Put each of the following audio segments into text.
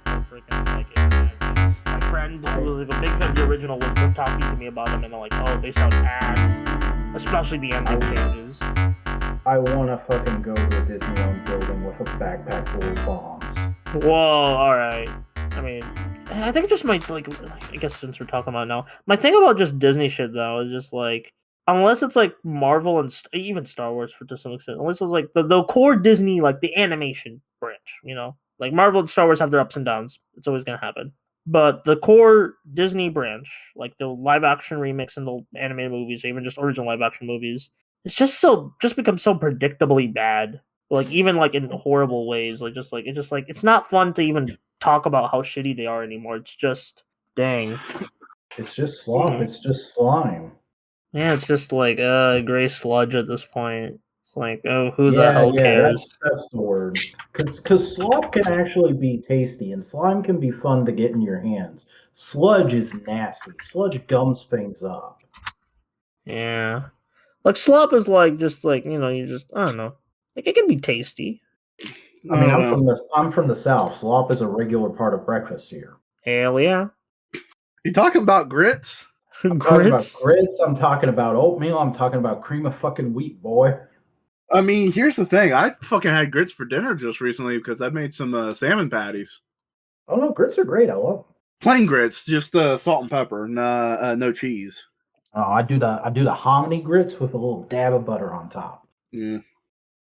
throughout the freaking like internet. It's, my friend who was like a big fan of the original was talking to me about them, and they're like, "Oh, they sound ass," especially the ending changes. I want to fucking go to a Disneyland building with a backpack full of bombs. Whoa, all right. I mean, I think just my like. I guess since we're talking about it now, my thing about just Disney shit though is just like, unless it's like Marvel and even Star Wars to some extent, unless it's like the core Disney, like the animation branch, you know, like Marvel and Star Wars have their ups and downs. It's always gonna happen. But the core Disney branch, like the live action remix and the animated movies, or even just original live action movies, it's just becomes so predictably bad. Like even like in horrible ways. It's not fun to even talk about how shitty they are anymore. It's just dang. It's just slop. Mhm. It's just slime. Yeah, it's just like gray sludge at this point. It's like, oh, who the hell Yeah, cares? that's the word. Because slop can actually be tasty, and slime can be fun to get in your hands. Sludge is nasty. Sludge gums things up. Yeah. Like slop is like just like, you know, you just I don't know. Like it can be tasty. I mean, I'm from the South. Slop is a regular part of breakfast here. Hell yeah. You talking about grits? I'm talking about grits. I'm talking about oatmeal. I'm talking about cream of fucking wheat, boy. I mean, here's the thing. I fucking had grits for dinner just recently because I made some salmon patties. Oh no, grits are great. I love them. Plain grits, just salt and pepper, no cheese. Oh, I do the hominy grits with a little dab of butter on top. Yeah.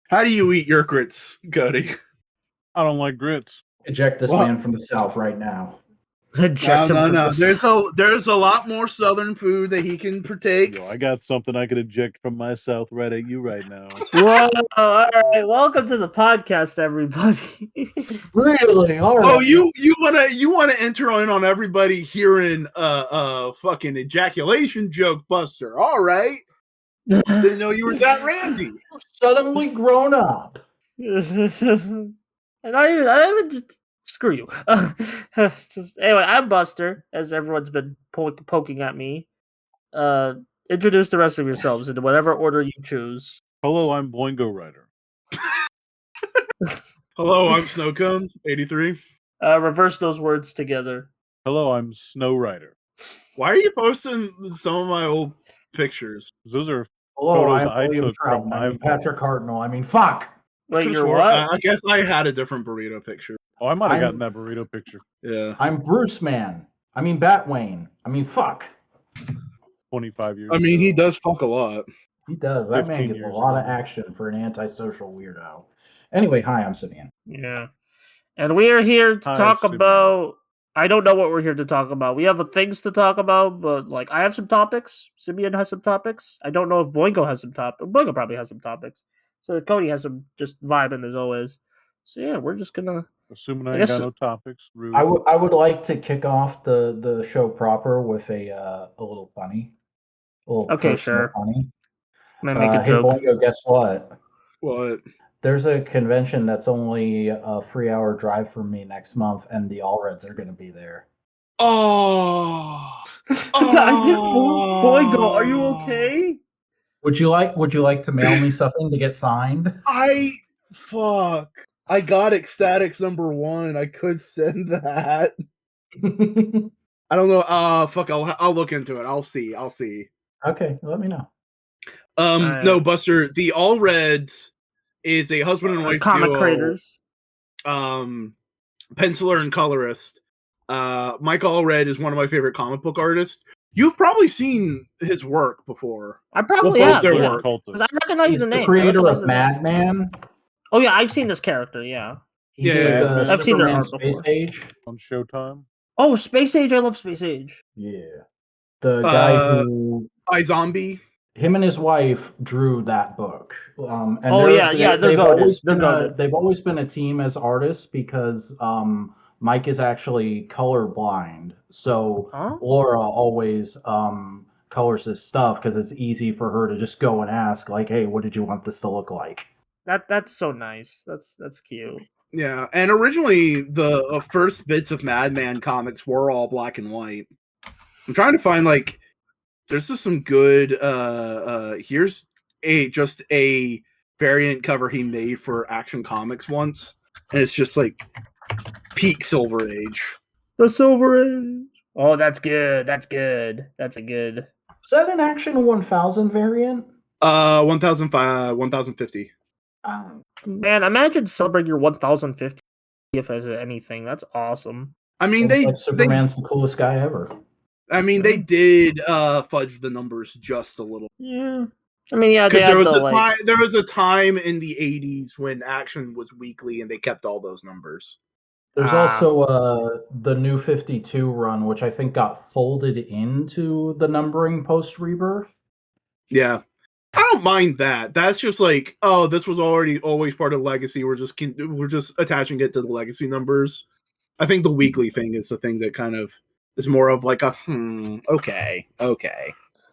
How do you eat your grits, Cody? I don't like grits. Eject this man from the South right now. No. There's a lot more Southern food that he can partake. Yo, I got something I could eject from my South right at you right now. Whoa! All right, welcome to the podcast, everybody. Really? All right. Oh, you wanna enter in on everybody hearing fucking ejaculation joke, Buster? All right. Didn't know you were that randy. Suddenly grown up. And I even just screw you. Just anyway, I'm Buster, as everyone's been poking at me. Introduce the rest of yourselves in whatever order you choose. Hello, I'm Boingo Rider. Hello, I'm Snowcone 83. Reverse those words together. Hello, I'm Snow Rider. Why are you posting some of my old pictures? Those are Hello, photos I'm I William took Trout. from I my mean Patrick Hartnell. I mean fuck. Wait, you're Swore- what? I guess I had a different burrito picture. Oh, I might have I'm- gotten that burrito picture. Yeah. I'm Bruce Man. I mean Batwayne. I mean fuck. 25 years I mean, ago. he does fuck a lot. He does. That man 15 gets a years lot of ago. action for an antisocial weirdo. Anyway, hi, I'm Simeon. Yeah. And we are here to Hi, talk Simeon. about. I don't know what we're here to talk about. We have things to talk about, but like I have some topics. Simeon has some topics. I don't know if Boingo has some topics. Boingo probably has some topics. So Cody has some just vibing as always. So yeah, we're just gonna. Assuming I I ain't guess- got no topics. Rude. I would like to kick off the show proper with a little funny. A little Okay, personal sure. funny. I'm gonna make a Hey joke. Boingo, guess what? What? There's a convention that's only a 3-hour drive from me next month, and the Allreds are going to be there. Oh. Boingo, are you okay? Would you like to mail me something to get signed? Fuck. I got Ecstatics #1. I could send that. I don't know. Fuck. I'll look into it. I'll see. Okay, let me know. No, Buster. The All Reds is a husband and wife Comic duo. creators. Penciler and colorist. Mike Allred is one of my favorite comic book artists. You've probably seen his work before. I probably Well, both have. their Yeah. work. 'Cause I recognize He's the the name. I creator recognize of the name. Madman. Oh yeah, I've seen this character. Yeah. He Yeah, did yeah, I've seen their Superman art Space before. Age. On Showtime. Oh, Space Age! I love Space Age. Yeah, the guy who iZombie. him and his wife drew that book. And Oh, yeah, they're they've goated. always They're been goated. they've always been a team as artists because Mike is actually colorblind, so Huh? Laura always colors his stuff because it's easy for her to just go and ask, like, "Hey, what did you want this to look like?" That's so nice. That's cute. Yeah, and originally the first bits of Madman comics were all black and white. I'm trying to find there's just some good. Here's just a variant cover he made for Action Comics once, and it's just like peak Silver Age. The Silver Age. Oh, that's good. That's good. That's a good. Is that an Action 1000 variant? 1050. Man, imagine celebrating your 1050 if as anything. That's awesome. I mean, Like Superman's the coolest guy ever. they did fudge the numbers just a little. Yeah. I mean, yeah, Because there was a time in the 80s when Action was weekly and they kept all those numbers. There's also the New 52 run, which I think got folded into the numbering post Rebirth. Yeah. I don't mind that. That's just like, oh, this was always part of Legacy. We're just attaching it to the Legacy numbers. I think the weekly thing is the thing that kind of is more of like a okay.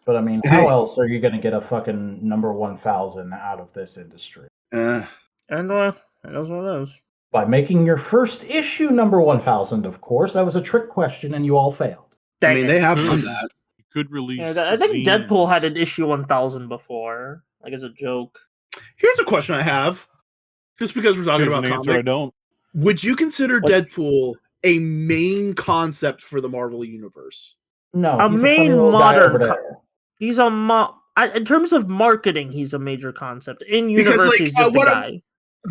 But I mean, how else are you going to get a fucking number 1000 out of this industry? And that is what it is. By making your first issue number 1000, of course. That was a trick question, and you all failed. They have done that. You could release. Yeah, I think Deadpool had an issue 1000 before, like as a joke. Here's a question I have, just because we're talking about comics. I don't. Would you consider Deadpool a main concept for the Marvel universe? No, a main modern. He's a in terms of marketing, he's a major concept. In universe, he's just a guy.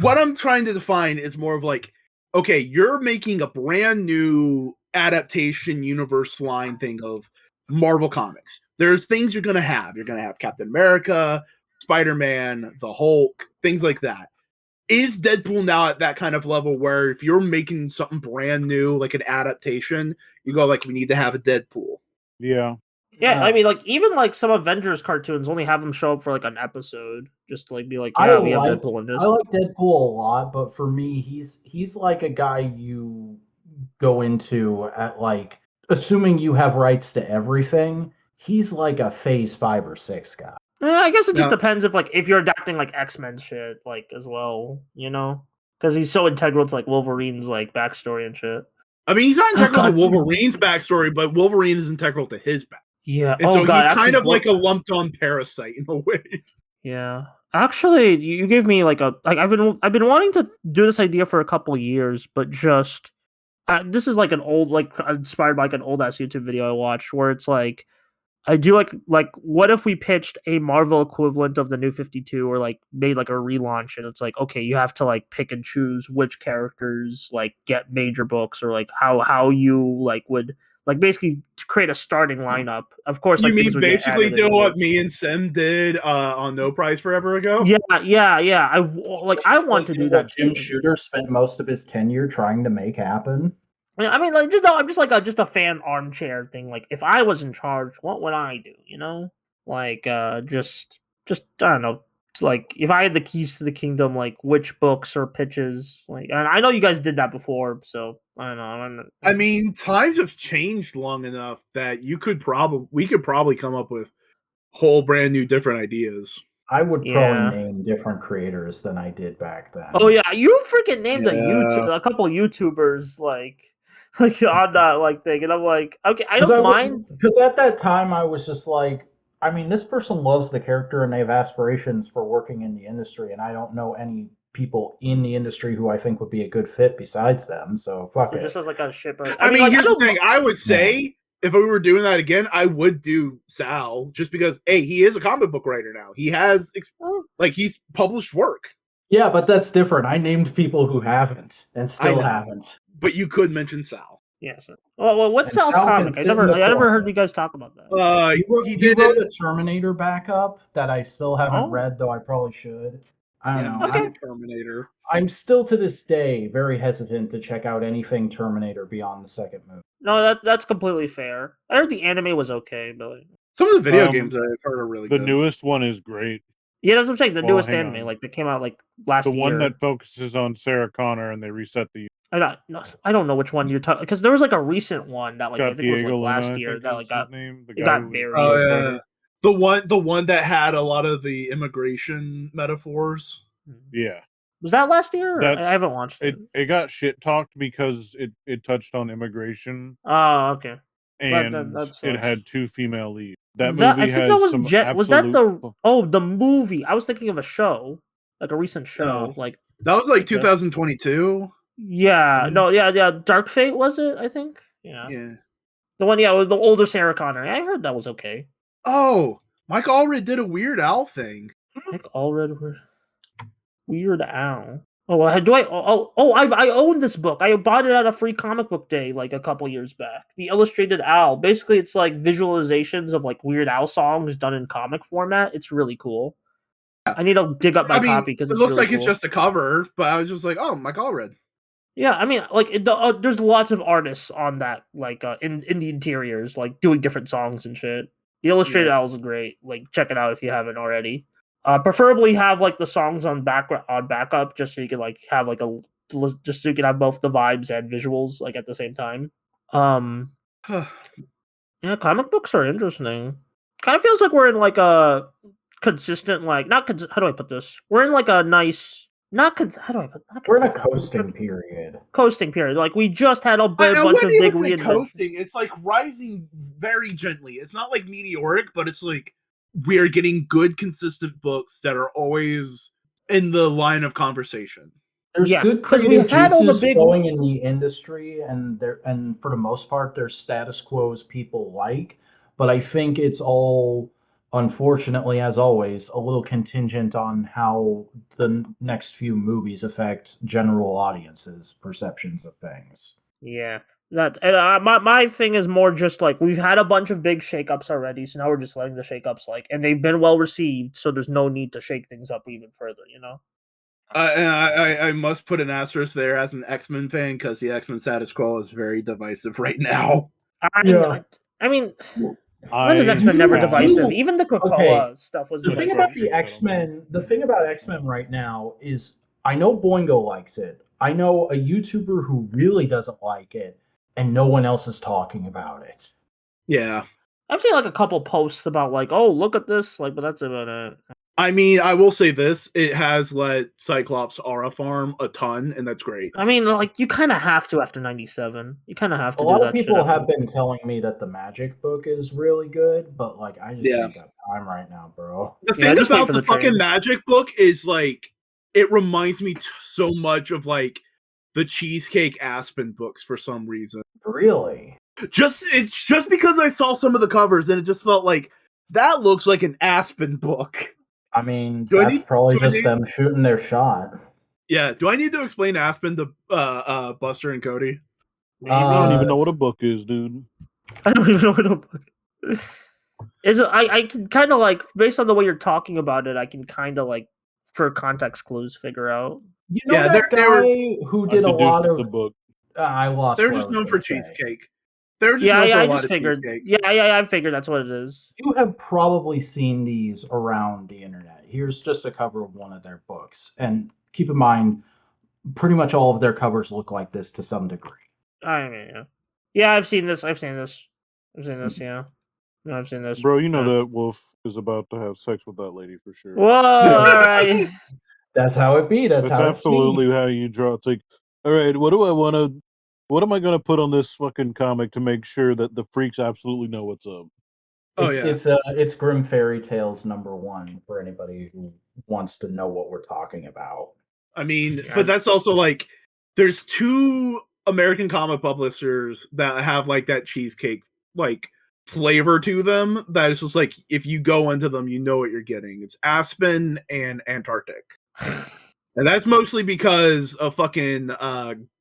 What I'm trying to define is more of like, okay, you're making a brand new adaptation universe line thing of Marvel Comics. There's things you're going to have. You're going to have Captain America, Spider-Man, the Hulk, things like that. Is Deadpool now at that kind of level where if you're making something brand new, like an adaptation, you go like, we need to have a Deadpool? Yeah. Yeah, I mean, like even like some Avengers cartoons only have them show up for like an episode, just to like be like, yeah, we have Deadpool in this. I like Deadpool a lot, but for me, he's like a guy you go into at like, assuming you have rights to everything. He's like a Phase 5 or 6 guy. I guess it just depends if you're adapting like X-Men shit like as well, you know, because he's so integral to like Wolverine's like backstory and shit. I mean, he's not integral to Wolverine's backstory, but Wolverine is integral to his backstory. Yeah, and so he's kind of like a lumped-on parasite in a way. Yeah, actually, you gave me like I've been wanting to do this idea for a couple of years, but just this is like an old inspired by like an old ass YouTube video I watched where it's like I do like what if we pitched a Marvel equivalent of the New 52 or like made like a relaunch and it's like okay you have to like pick and choose which characters like get major books or like how you like would. Like basically create a starting lineup. Of course, you like, mean basically do what me and Sim did on No Prize forever ago? Yeah. I want to do that. Jim Shooter spent most of his tenure trying to make happen. I mean, like I'm just like a fan armchair thing. Like if I was in charge, what would I do? You know, like just I don't know. It's like if I had the keys to the kingdom, like which books or pitches. Like, and I know you guys did that before, so I don't know. I mean, times have changed long enough that we could probably come up with whole brand new different ideas. I would probably name different creators than I did back then. Oh yeah, you freaking named a couple of YouTubers like on that like thing, and I'm like, okay, I don't mind because at that time I was just like, I mean, this person loves the character and they have aspirations for working in the industry, and I don't know any people in the industry who I think would be a good fit besides them. So fuck it. Just as like a shipper. I mean, like, here's the thing. I would say if we were doing that again, I would do Sal just because he is a comic book writer now. He has he's published work. Yeah, but that's different. I named people who haven't and still haven't. But you could mention Sal. Yes. Well, what's Sal's comic? I never heard you guys talk about that. He wrote a Terminator backup that I still haven't read, though I probably should. I don't know. Okay. Terminator. I'm still to this day very hesitant to check out anything Terminator beyond the second movie. No, that's completely fair. I heard the anime was okay, but some of the video games I've heard are really good. The newest one is great. Yeah, that's what I'm saying. The newest anime, like that came out like last year. The one that focuses on Sarah Connor and they reset the. I don't know which one you're talking because there was like a recent one that like I think it was like last year that like got buried. Oh yeah, the one that had a lot of the immigration metaphors. Yeah, was that last year? I haven't watched it. It got shit talked because it touched on immigration. Oh, okay. And it had 2 female leads. The movie. I was thinking of a show, like a recent show, like that was like 2022. Yeah, no, yeah. Dark Fate was it? I think. Yeah, Yeah. the one. Yeah, with the older Sarah Connor. I heard that was okay. Oh, Mike Allred did a Weird Al thing. Like Allred Weird Al. Oh, do I? I own this book. I bought it at a free comic book day like a couple years back. The Illustrated Al. Basically, it's like visualizations of like Weird Al songs done in comic format. It's really cool. I need to dig up my copy because it it's looks really like cool. it's just a cover, but I was just like, oh, Mike Allred. Yeah, I mean, like there's lots of artists on that, like in the interiors, like doing different songs and shit. The Illustrated Owls is great. Like, check it out if you haven't already. Preferably have like the songs on backup, just so you can like have like just so you can have both the vibes and visuals like at the same time. Yeah, comic books are interesting. Kind of feels like we're in like a consistent, like not how do I put this? We're in like a nice. How do I put? We're in a coasting period. Coasting period. Like we just had a bunch of big reinventions. Coasting. It's like rising very gently. It's not like meteoric, but it's like we're getting good, consistent books that are always in the line of conversation. There's good creative juices flowing in the industry, and for the most part, there's status quos people like. But I think it's all, unfortunately, as always, a little contingent on how the next few movies affect general audiences' perceptions of things. Yeah, my thing is more just like we've had a bunch of big shakeups already, so now we're just letting the shakeups and they've been well received, so there's no need to shake things up even further, you know. And I must put an asterisk there as an X-Men fan because the X-Men status quo is very divisive right now. I mean, when is X-Men never divisive? Even the Krakoa stuff was divisive. The thing about X-Men right now is I know Boingo likes it. I know a YouTuber who really doesn't like it, and no one else is talking about it. Yeah. I've seen like a couple posts about like, oh, look at this, like, but that's about it. I mean, I will say this: it has let Cyclops aura farm a ton, and that's great. I mean, like, you kind of have to after 97. You kind of have to. A lot of people have been telling me that the Magic book is really good, but like, I just ain't got time right now, bro. The thing about the fucking Magic book is like, it reminds me so much of like the Cheesecake Aspen books for some reason. Really? It's just because I saw some of the covers and it just felt like that looks like an Aspen book. I mean, that's probably just them shooting their shot. Yeah. Do I need to explain Aspen to Buster and Cody? I don't even know what a book is, dude. I don't even know what a book is. I can kind of like, based on the way you're talking about it, I can kind of like, for context clues, figure out. You know that guy who did a lot of the book. I lost. They're just known for cheesecake. They're just known for a lot of cheesecake. Yeah, I figured that's what it is. You have probably seen these around the internet. Here's just a cover of one of their books, and keep in mind, pretty much all of their covers look like this to some degree. I mean, yeah, I've seen this. Yeah. No, I've seen this. Bro, you know that Wolf is about to have sex with that lady for sure. Whoa, all right. That's how it be. That's how absolutely how you draw. It's like, all right, what am I going to put on this fucking comic to make sure that the freaks absolutely know what's up? It's Grim Fairy Tales #1 for anybody who wants to know what we're talking about. I mean, but that's also like, there's 2 American comic publishers that have like that cheesecake like flavor to them that is just like, if you go into them, you know what you're getting. It's Aspen and Antarctic. And that's mostly because of fucking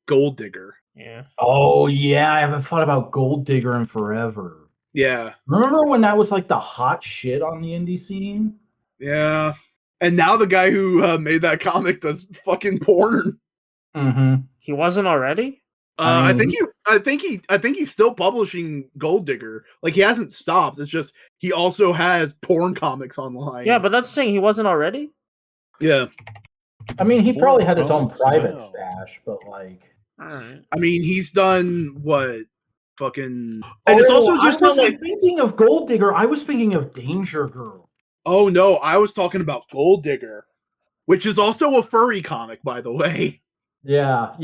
Gold Digger. Yeah. Oh yeah, I haven't thought about Gold Digger in forever. Yeah. Remember when that was like the hot shit on the indie scene? Yeah. And now the guy who made that comic does fucking porn. Mm-hmm. He wasn't already? I think he's still publishing Gold Digger. Like, he hasn't stopped. It's just he also has porn comics online. Yeah, but that's the thing, he wasn't already? Yeah. I mean, he probably had his own private stash, but like, alright. I mean, he's done what fucking, and it's also just I wasn't thinking of Gold Digger. I was thinking of Danger Girl. Oh no, I was talking about Gold Digger, which is also a furry comic, by the way. Yeah,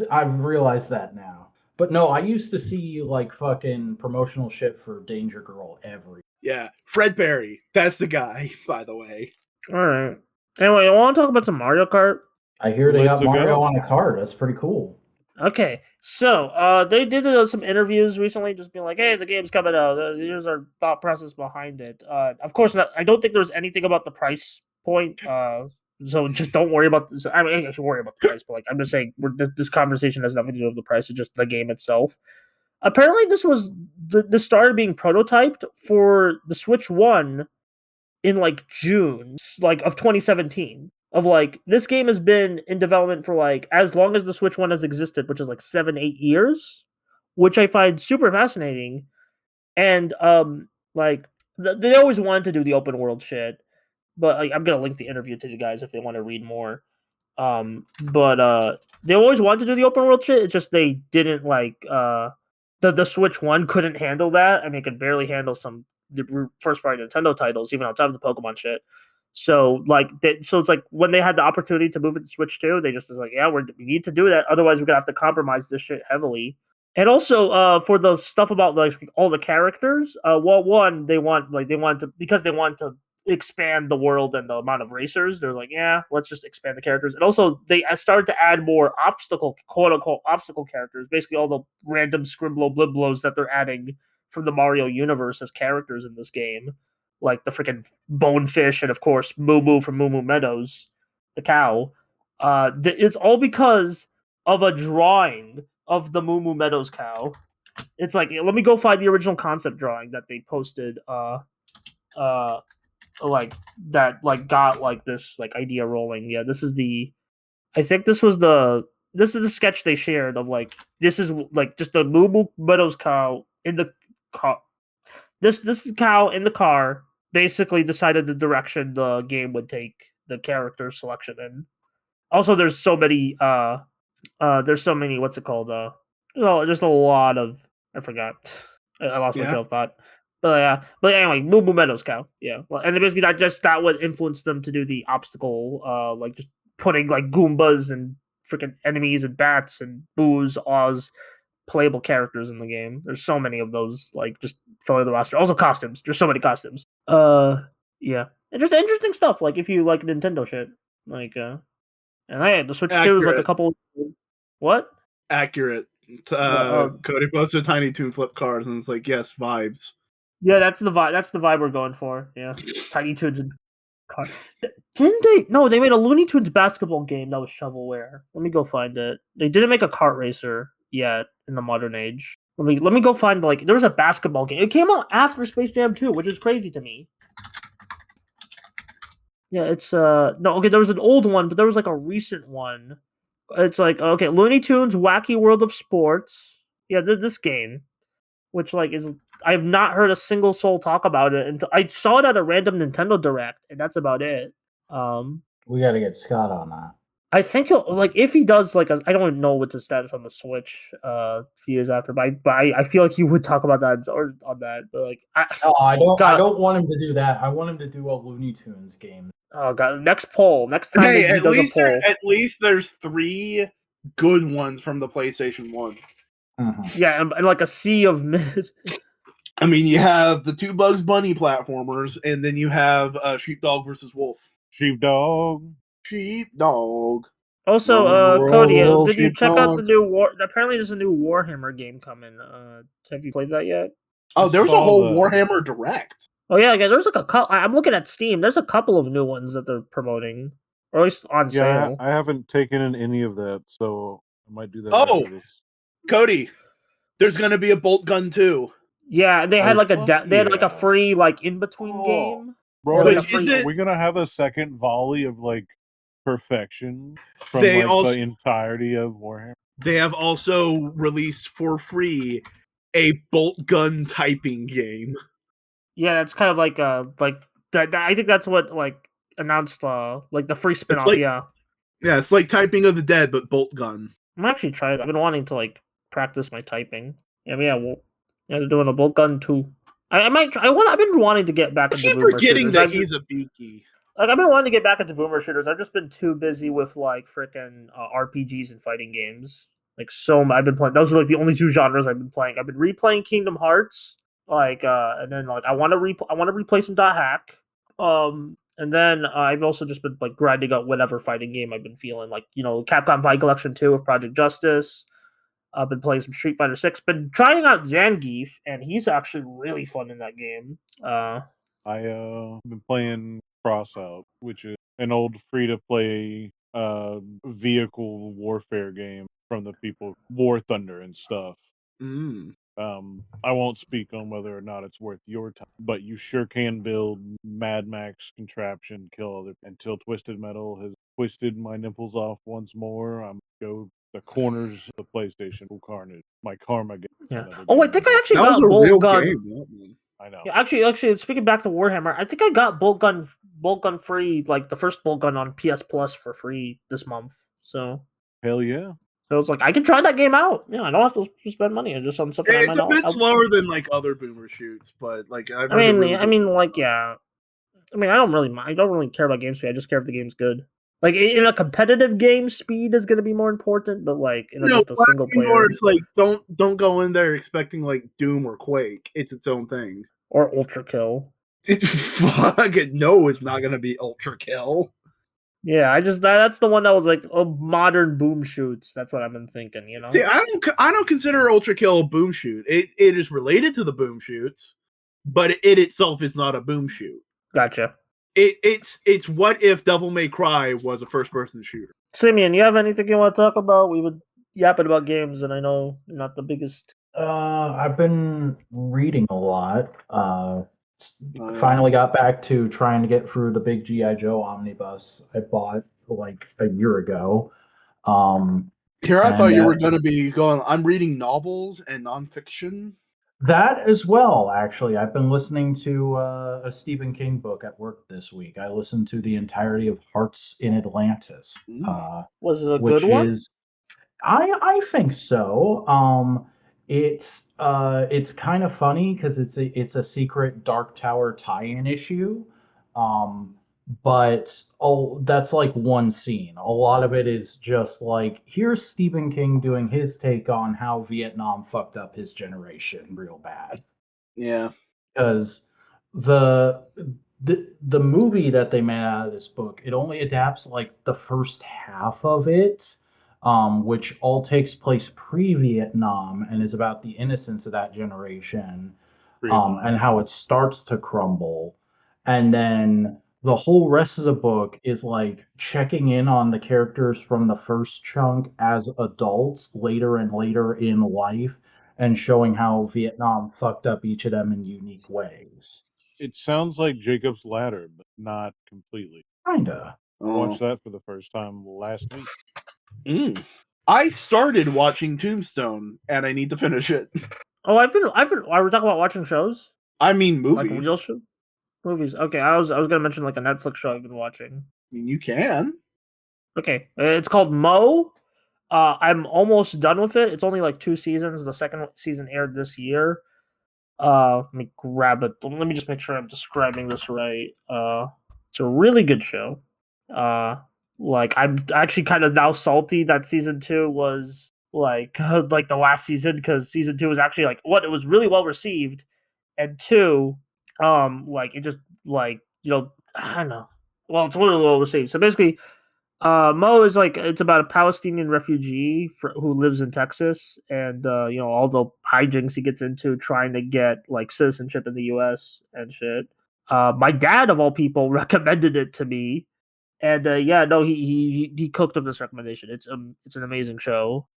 I've realized that now. But no, I used to see like fucking promotional shit for Danger Girl every. Yeah, Fred Perry, that's the guy, by the way. All right. Anyway, I want to talk about some Mario Kart. I hear they Let's got Mario go. on a card. That's pretty cool. Okay, so they did some interviews recently, just being like, "Hey, the game's coming out. Here's our thought process behind it." Of course, I don't think there's anything about the price point. So just don't worry about. I mean, I should worry about the price, but like I'm just saying, this conversation has nothing to do with the price. It's just the game itself. Apparently, this was the started being prototyped for the Switch One in like June, like of 2017. Of like this game has been in development for like as long as the Switch One has existed, which is like 7-8 years, which I find super fascinating. And like they always wanted to do the open world shit, but like, I'm gonna link the interview to you guys if they want to read more. But they always wanted to do the open world shit. It's just they didn't like the Switch One couldn't handle that. I mean, it could barely handle some the first party Nintendo titles, even outside of the Pokemon shit. So like, so it's like when they had the opportunity to move it to Switch 2, they just was like, yeah, we need to do that. Otherwise, we're gonna have to compromise this shit heavily. And also, for the stuff about like all the characters, well, one they want to because they want to expand the world and the amount of racers. They're like, yeah, let's just expand the characters. And also, they started to add more obstacle, quote unquote, obstacle characters. Basically, all the random scribblo bliblos that they're adding from the Mario universe as characters in this game, like the freaking Bonefish and of course Moo Moo from Moo Moo Meadows, the cow. It's all because of a drawing of the Moo Moo Meadows cow. It's like, let me go find the original concept drawing that they posted. Like that, like got like this like idea rolling. Yeah, this is the. I think this was the. This is the sketch they shared of like this is like just the Moo Moo Meadows cow in the car. This cow in the car basically decided the direction the game would take the character selection in. Also, there's so many what's it called there's a lot of I forgot. I lost my Yeah. trail of thought. But yeah, but anyway, Moo Moo Meadows cow. Yeah, well, and basically that would influence them to do the obstacle, like just putting like Goombas and freaking enemies and bats and boos, Oz playable characters in the game. There's so many of those, like just filling the roster. Also costumes. There's so many costumes. Yeah, and just interesting stuff. Like if you like Nintendo shit, like and the Switch 2 is like a Accurate. couple. What? Accurate. Well, Cody posted Tiny Toon flip cards, and it's like, yes, vibes. yeah, that's the vibe. That's the vibe we're going for. Yeah, Tiny Toons and car. Didn't they? No, they made a Looney Tunes basketball game that was shovelware. Let me go find it. They didn't make a kart racer yet in the modern age. Let me go find like there was a basketball game. It came out after Space Jam 2, which is crazy to me. Yeah, it's no, okay, there was an old one, but there was like a recent one. It's like, okay, Looney Tunes Wacky World of Sports. Yeah, this game, which like is I have not heard a single soul talk about it until I saw it at a random Nintendo Direct, and that's about it. We got to get Scott on that. I think he'll like if he does like I don't even know what's his status on the Switch a few years after, but I feel like he would talk about that or on that, but like No, I don't. God. I don't want him to do that. I want him to do a Looney Tunes game. Oh god, next poll. Next time Hey, he at does least a poll. at least there's 3 good ones from the PlayStation 1. Mhm. Yeah, and like a sea of mid. I mean, you have the 2 Bugs Bunny platformers, and then you have Sheepdog versus Wolf. Sheepdog. Sheepdog. Also, Roll, Cody, roll, did you check out the sheepdog. new War? Apparently, there's a new Warhammer game coming. Have you played that yet? Oh, there was a saw whole that. Warhammer Direct. Oh yeah, there's like a couple. I'm looking at Steam. There's a couple of new ones that they're promoting, or at least on Yeah, sale. I haven't taken in any of that, so I might do that Oh! after this. Cody, there's gonna be a bolt gun too. Yeah, they had Oh, like fuck they had like a yeah. free like in between Oh. game. Bro, Or, Which like, a free- is it? are we gonna have a second volley of like perfection from They like also- the entirety of Warhammer? They have also released for free a bolt gun typing game. Yeah, that's kind of like that. I think that's what like announced like the free spin-off. like- Yeah, Yeah, it's like Typing of the Dead, but bolt gun. I'm actually trying. I've been wanting to like practice my typing. Yeah, they're doing a bolt gun too. I might. I've been wanting to get back I into keep boomer forgetting shooters. that he's a beaky. Like I've been wanting to get back into boomer shooters. I've just been too busy with like freaking RPGs and fighting games. Like I've been playing. Those are like the only 2 genres I've been playing. I've been replaying Kingdom Hearts. Like and then like I want to replay some Dot Hack. And then I've also just been like grinding out whatever fighting game I've been feeling, like Capcom Fight Collection 2 of Project Justice. I've been playing some Street Fighter 6. Been trying out Zangief, and he's actually really fun in that game. I been playing Crossout, which is an old free to play vehicle warfare game from the people War Thunder and stuff. Mm. I won't speak on whether or not it's worth your time, but you sure can build Mad Max contraption, kill other until Twisted Metal has twisted my nipples off once more. I'm go the corners of the PlayStation full carnage. My karma game. Yeah. Oh, I think I actually That was got a Bolt real Gun. game. I know. Yeah, actually, speaking back to Warhammer, I think I got Bolt Gun free, like the first Bolt Gun on PS Plus for free this month. So Hell yeah. So it's like I can try that game out. Yeah, I don't have to spend money. It's just on something I It's might a not. bit slower than like other boomer shoots, but like I've heard it really good. like yeah. I mean, I don't really care about game speed. I just care if the game's good. Like in a competitive game, speed is going to be more important. But like in No, just a single player, it's like don't go in there expecting like Doom or Quake. It's its own thing. Or Ultra Kill. Fucking no, it's not going to be Ultra Kill. Yeah, that's the one that was like modern boom shoots. That's what I've been thinking. See, I don't consider Ultra Kill a boom shoot. It is related to the boom shoots, but it itself is not a boom shoot. Gotcha. It's what if Devil May Cry was a first person shooter. Simeon, you have anything you want to talk about? We would yapping about games, and I know you're not the biggest. I've been reading a lot. Finally got back to trying to get through the big G.I. Joe omnibus I bought like a year ago. Here, I thought you were going to be going, I'm reading novels and nonfiction. That as well, actually. I've been listening to a Stephen King book at work this week. I listened to the entirety of Hearts in Atlantis. Was it a good one? I think so. It's kind of funny because it's a secret Dark Tower tie-in issue. But that's like one scene. A lot of it is just like, here's Stephen King doing his take on how Vietnam fucked up his generation real bad. Yeah. Because the movie that they made out of this book, it only adapts like the first half of it, which all takes place pre-Vietnam and is about the innocence of that generation, and how it starts to crumble. And then the whole rest of the book is like checking in on the characters from the first chunk as adults later and later in life and showing how Vietnam fucked up each of them in unique ways. It sounds like Jacob's Ladder, but not completely. Kinda. I watched that for the first time last week. I started watching Tombstone, and I need to finish it. Oh, I've been. Are we talking about watching shows? I mean, movies. Like real shows? Movies. Okay, I was gonna mention like a Netflix show I've been watching. I mean, you can. Okay, it's called Mo. I'm almost done with it. It's only like 2 seasons. The second season aired this year. Let me grab it. Let me just make sure I'm describing this right. It's a really good show. Like I'm actually kind of now salty that season 2 was like the last season, because season 2 was actually like it was really well received, and 2, like it just like I don't know. Well, it's really well received. So basically, Mo is like it's about a Palestinian refugee who lives in Texas, and all the hijinks he gets into trying to get like citizenship in the U.S. and shit. My dad of all people recommended it to me, and he cooked up this recommendation. It's an amazing show.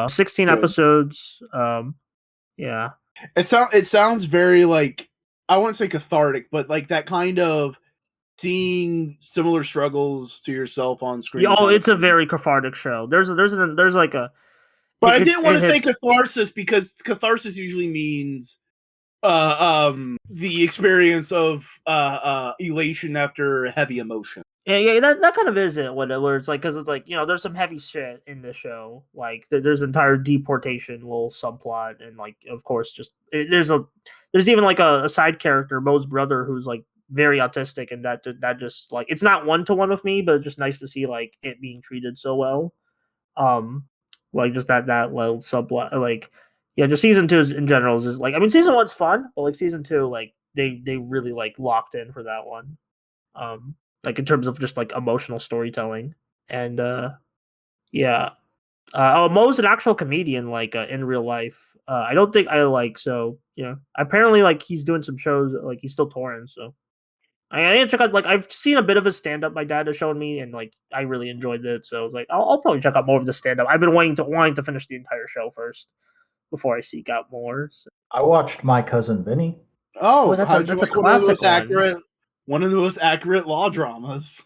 16 Good. episodes. Yeah. It sounds very like, I wouldn't say cathartic, but like that kind of seeing similar struggles to yourself on screen. Oh, it's a very cathartic show. There's like a. But I didn't want to say catharsis, because catharsis usually means the experience of elation after heavy emotion. Yeah, that kind of is it. Where it's like, because it's like there's some heavy shit in the show. Like there's entire deportation little subplot, and like of course there's even like a side character, Mo's brother, who's like very autistic, and that just like it's not 1-to-1 with me, but it's just nice to see like it being treated so well. Like just that little subplot, like just season 2 in general is just like, I mean, season 1's fun, but like season 2, like they really like locked in for that one. like in terms of just like emotional storytelling. And yeah, Mo's an actual comedian, like in real life. I don't think I like so. Apparently, like he's doing some shows, like he's still touring. So I need to check out. Like I've seen a bit of his stand up. My dad has shown me, and like I really enjoyed it. So I was like, I'll probably check out more of the stand up. I've been wanting to finish the entire show first before I seek out more. So. I watched My Cousin Vinny. Oh, that's how'd you that's a like one of the classic most accurate, one of the most accurate law dramas?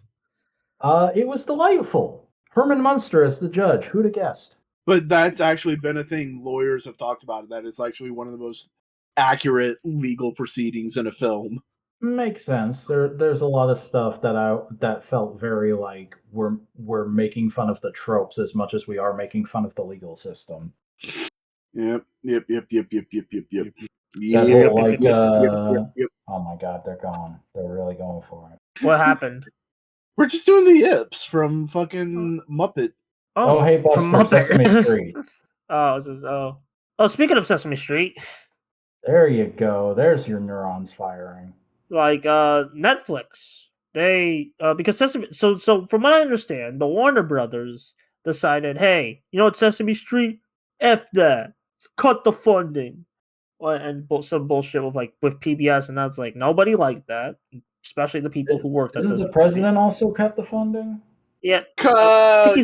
It was delightful. Herman Munster as the judge. Who'd have guessed? But that's actually been a thing lawyers have talked about. That it's actually one of the most accurate legal proceedings in a film. Makes sense. There's a lot of stuff that felt very like we're making fun of the tropes as much as we are making fun of the legal system. Yep. That whole like oh my god, they're gone. They're really going for it. What happened? We're just doing the yips from fucking Muppet. Oh hey, Buster, from Muppet. Sesame Street. Speaking of Sesame Street, there you go. There's your neurons firing. Like Netflix, they because Sesame. So from what I understand, the Warner Brothers decided, hey, you know what, Sesame Street, f that, cut the funding, and some bullshit with PBS, and that's like nobody liked that, especially the people who worked at Didn't Sesame the president also cut the funding? Yeah, but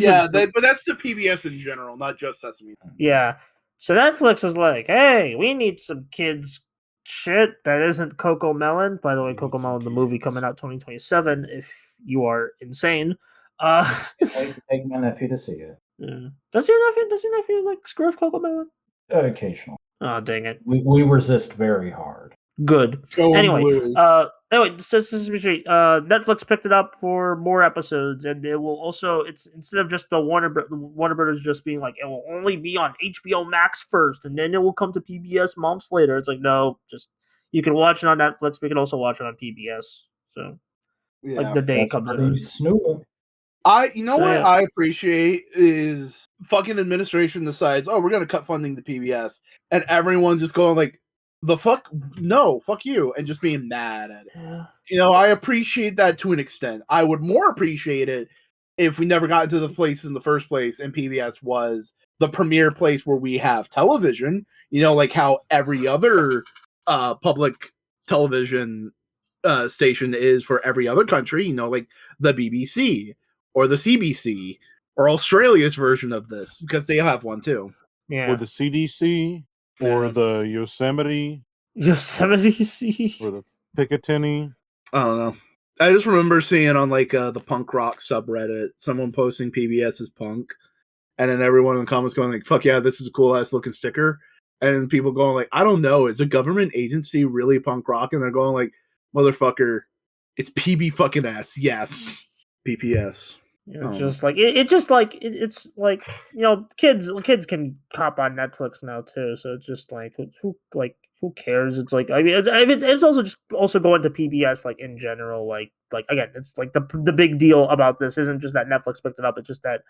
that's the PBS in general, not just Sesame. Yeah, so Netflix is like, hey, we need some kids shit that isn't Coco Melon. By the way, Coco Melon, the movie coming out 2027. If you are insane, Take my nephew to see it. Yeah. Does your nephew like screw with Coco Melon? Occasionally. Oh dang it! We resist very hard. Good. Anyway, Sesame Street. Netflix picked it up for more episodes, and it will also. It's instead of just the Warner Brothers just being like, it will only be on HBO Max first, and then it will come to PBS months later. It's like, no, just you can watch it on Netflix. But you can also watch it on PBS. So, like the day it comes out. Snooping. What I appreciate is fucking administration decides, oh, we're gonna cut funding to PBS, and everyone just going like, the fuck, no, fuck you, and just being mad at it. Yeah. I appreciate that to an extent. I would more appreciate it if we never got into the place in the first place, and PBS was the premier place where we have television. Like how every other public television station is for every other country. Like the BBC. Or the CBC, or Australia's version of this, because they have one too. Yeah. Or the CDC, or the Yosemite. Yosemite. Or the Picatinny. I don't know. I just remember seeing on like the punk rock subreddit, someone posting PBS as punk, and then everyone in the comments going like, fuck yeah, this is a cool ass looking sticker. And people going like, I don't know, is a government agency really punk rock? And they're going like, motherfucker, it's PB fucking S, yes. PPS. It's like kids can hop on Netflix now too, so it's just like who cares? It's like it's also going to PBS like in general, like again, it's like the big deal about this isn't just that Netflix picked it up, it's just that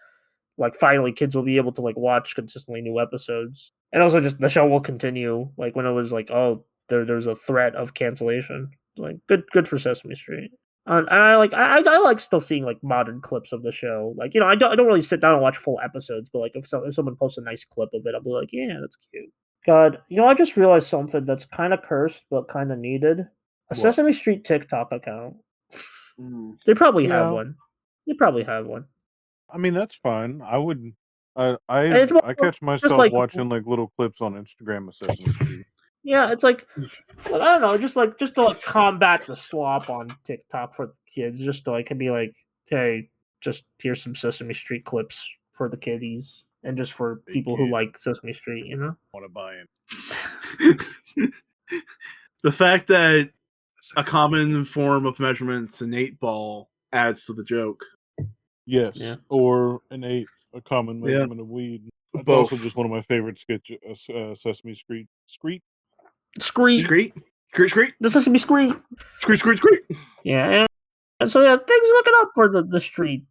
like finally kids will be able to like watch consistently new episodes, and also just the show will continue. Like when it was like, oh, there's a threat of cancellation, like good for Sesame Street. And I like still seeing like modern clips of the show. Like I don't really sit down and watch full episodes, but like if someone posts a nice clip of it, I'll be like, yeah, that's cute. God, I just realized something that's kind of cursed but kind of needed. A Sesame Street TikTok account. They probably have one. I mean, that's fine. I would. I catch myself like, watching like little clips on Instagram of Sesame Street. Yeah, it's like I don't know, just to like combat the slop on TikTok for the kids, just to like be like, hey, just here's some Sesame Street clips for the kiddies, and just for people who like Sesame Street, Want to buy it? The fact that a common form of measurements, an 8-ball, adds to the joke. Yes, or an 8, a common measurement of weed. That's Both. Also just one of my favorite sketches, Sesame Street. Screet. The Sesame Screet. Screet. Yeah, and so things looking up for the street.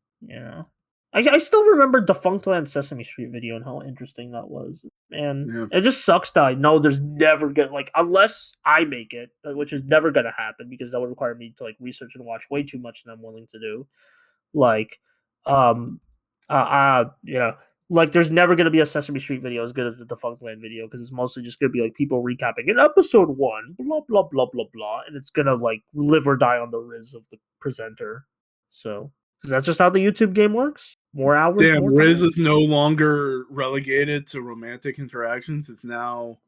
I still remember Defunctland Sesame Street video and how interesting that was. And Yeah. it just sucks that I know there's never gonna unless I make it, which is never gonna happen because that would require me to research and watch way too much than I'm willing to do. Like, um, there's never gonna be a Sesame Street video as good as the Defunctland video because it's mostly just gonna be people recapping in episode 1, blah blah blah blah blah, and it's gonna live or die on the riz of the presenter. So, because that's just how the YouTube game works. More hours. Damn, more Riz time. is no longer relegated to romantic interactions. It's now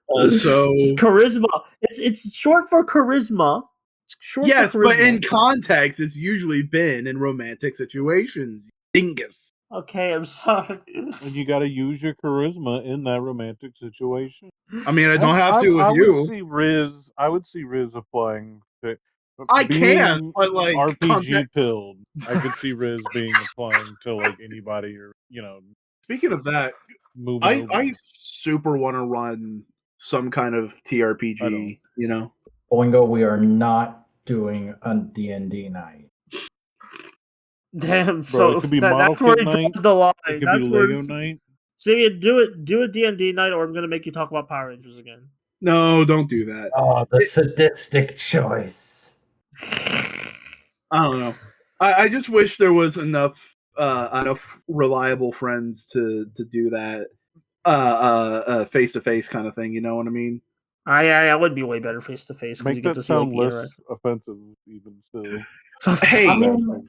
also charisma. It's short for charisma. It's short yes, for charisma. but in context, it's usually been in romantic situations. Dingus. Okay, I'm sorry. And you got to use your charisma in that romantic situation. I mean, I don't have to with I you. Would see Riz applying to. I can, but RPG pilled. I could see Riz applying to anybody or Speaking of that, I super want to run some kind of TRPG. Boingo, we are not doing a D&D night. Damn, Bro, so it could be that's where he draws the line. It could that's be where Lego night. Simeon, do a D&D night, or I'm gonna make you talk about Power Rangers again. No, don't do that. Oh, the sadistic choice. I don't know. I just wish there was enough reliable friends to do that face to face kind of thing. You know what I mean? I would be way better face to face because you Make get that to sound see less offensive, even still. Hey, I mean,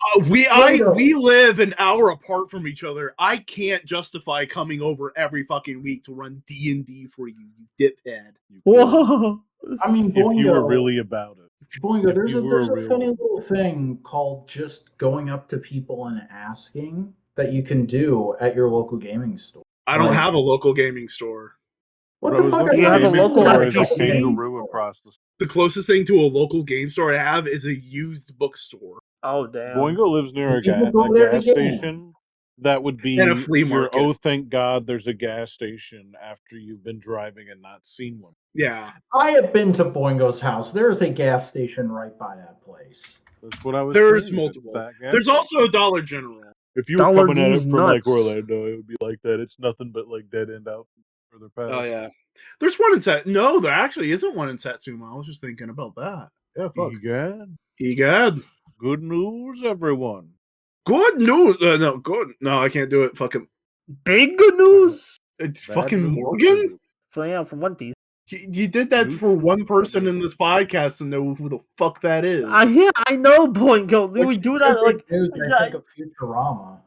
we live an hour apart from each other. I can't justify coming over every fucking week to run D&D for you, you diphead. Whoa! I mean, if you were really about it. Boingo, there's a funny little thing called just going up to people and asking that you can do at your local gaming store. I don't have a local gaming store. What the fuck? Do you have a local FGC? Kangaroo across the closest thing to a local game store I have is a used bookstore. Oh damn! Boingo lives near a gas station. That would be and a flea market. Oh, thank God, there's a gas station after you've been driving and not seen one. Yeah, I have been to Boingo's house. There's a gas station right by that place. That's what I was. There's saying. multiple. There's also a Dollar General. If you were coming at it from Orlando, it would be like that. It's nothing but dead end out further past. Oh yeah, there's one in No, there actually isn't one in Satsuma. I was just thinking about that. Yeah, fuck. Egad. Good news, everyone. Good news. No, good. No, I can't do it. Fucking big good news. It's fucking Morgan. From One Piece. You did that for one person in this podcast to know who the fuck that is. Yeah, I know, Boingo. We do that news, I think of Futurama,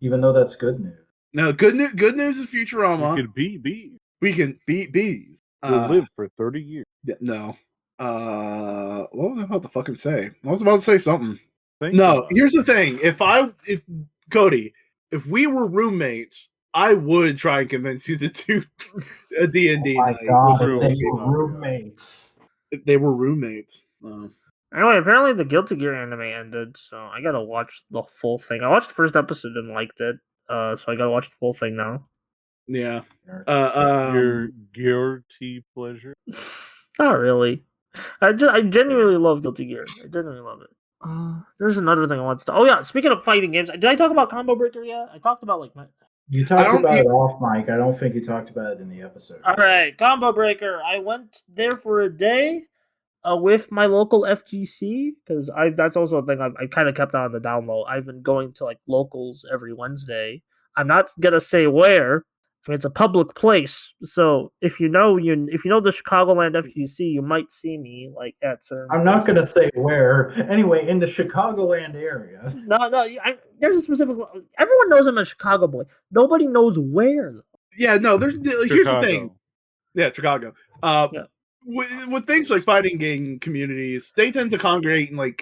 even though that's good news. No, good news is Futurama. We can beat bees. We can beat bees. We'll live for 30 years. Yeah, no. What was I about to fucking say? I was about to say something. Here's the thing. If Cody, if we were roommates, I would try and convince you to do a D&D night. God, they were roommates. If they were roommates. Anyway, apparently the Guilty Gear anime ended, so I gotta watch the full thing. I watched the first episode and liked it, so I gotta watch the full thing now. Yeah. Your guilty pleasure? Not really. I genuinely love Guilty Gear. I genuinely love it. There's another thing I want to talk. Oh yeah, speaking of fighting games, did I talk about Combo Breaker yet? I talked about You talked about it off mic. I don't think you talked about it in the episode. All right, Combo Breaker. I went there for a day with my local FGC because that's also a thing I've kind of kept on the down low. I've been going to locals every Wednesday. I'm not gonna say where. I mean, it's a public place, so if you know the Chicagoland FGC, you might see me at certain. I'm not going to say where. Anyway, in the Chicagoland area. No. There's a specific. Everyone knows I'm a Chicago boy. Nobody knows where. Yeah, no. Here's the thing. Yeah, Chicago. With things like fighting game communities, they tend to congregate in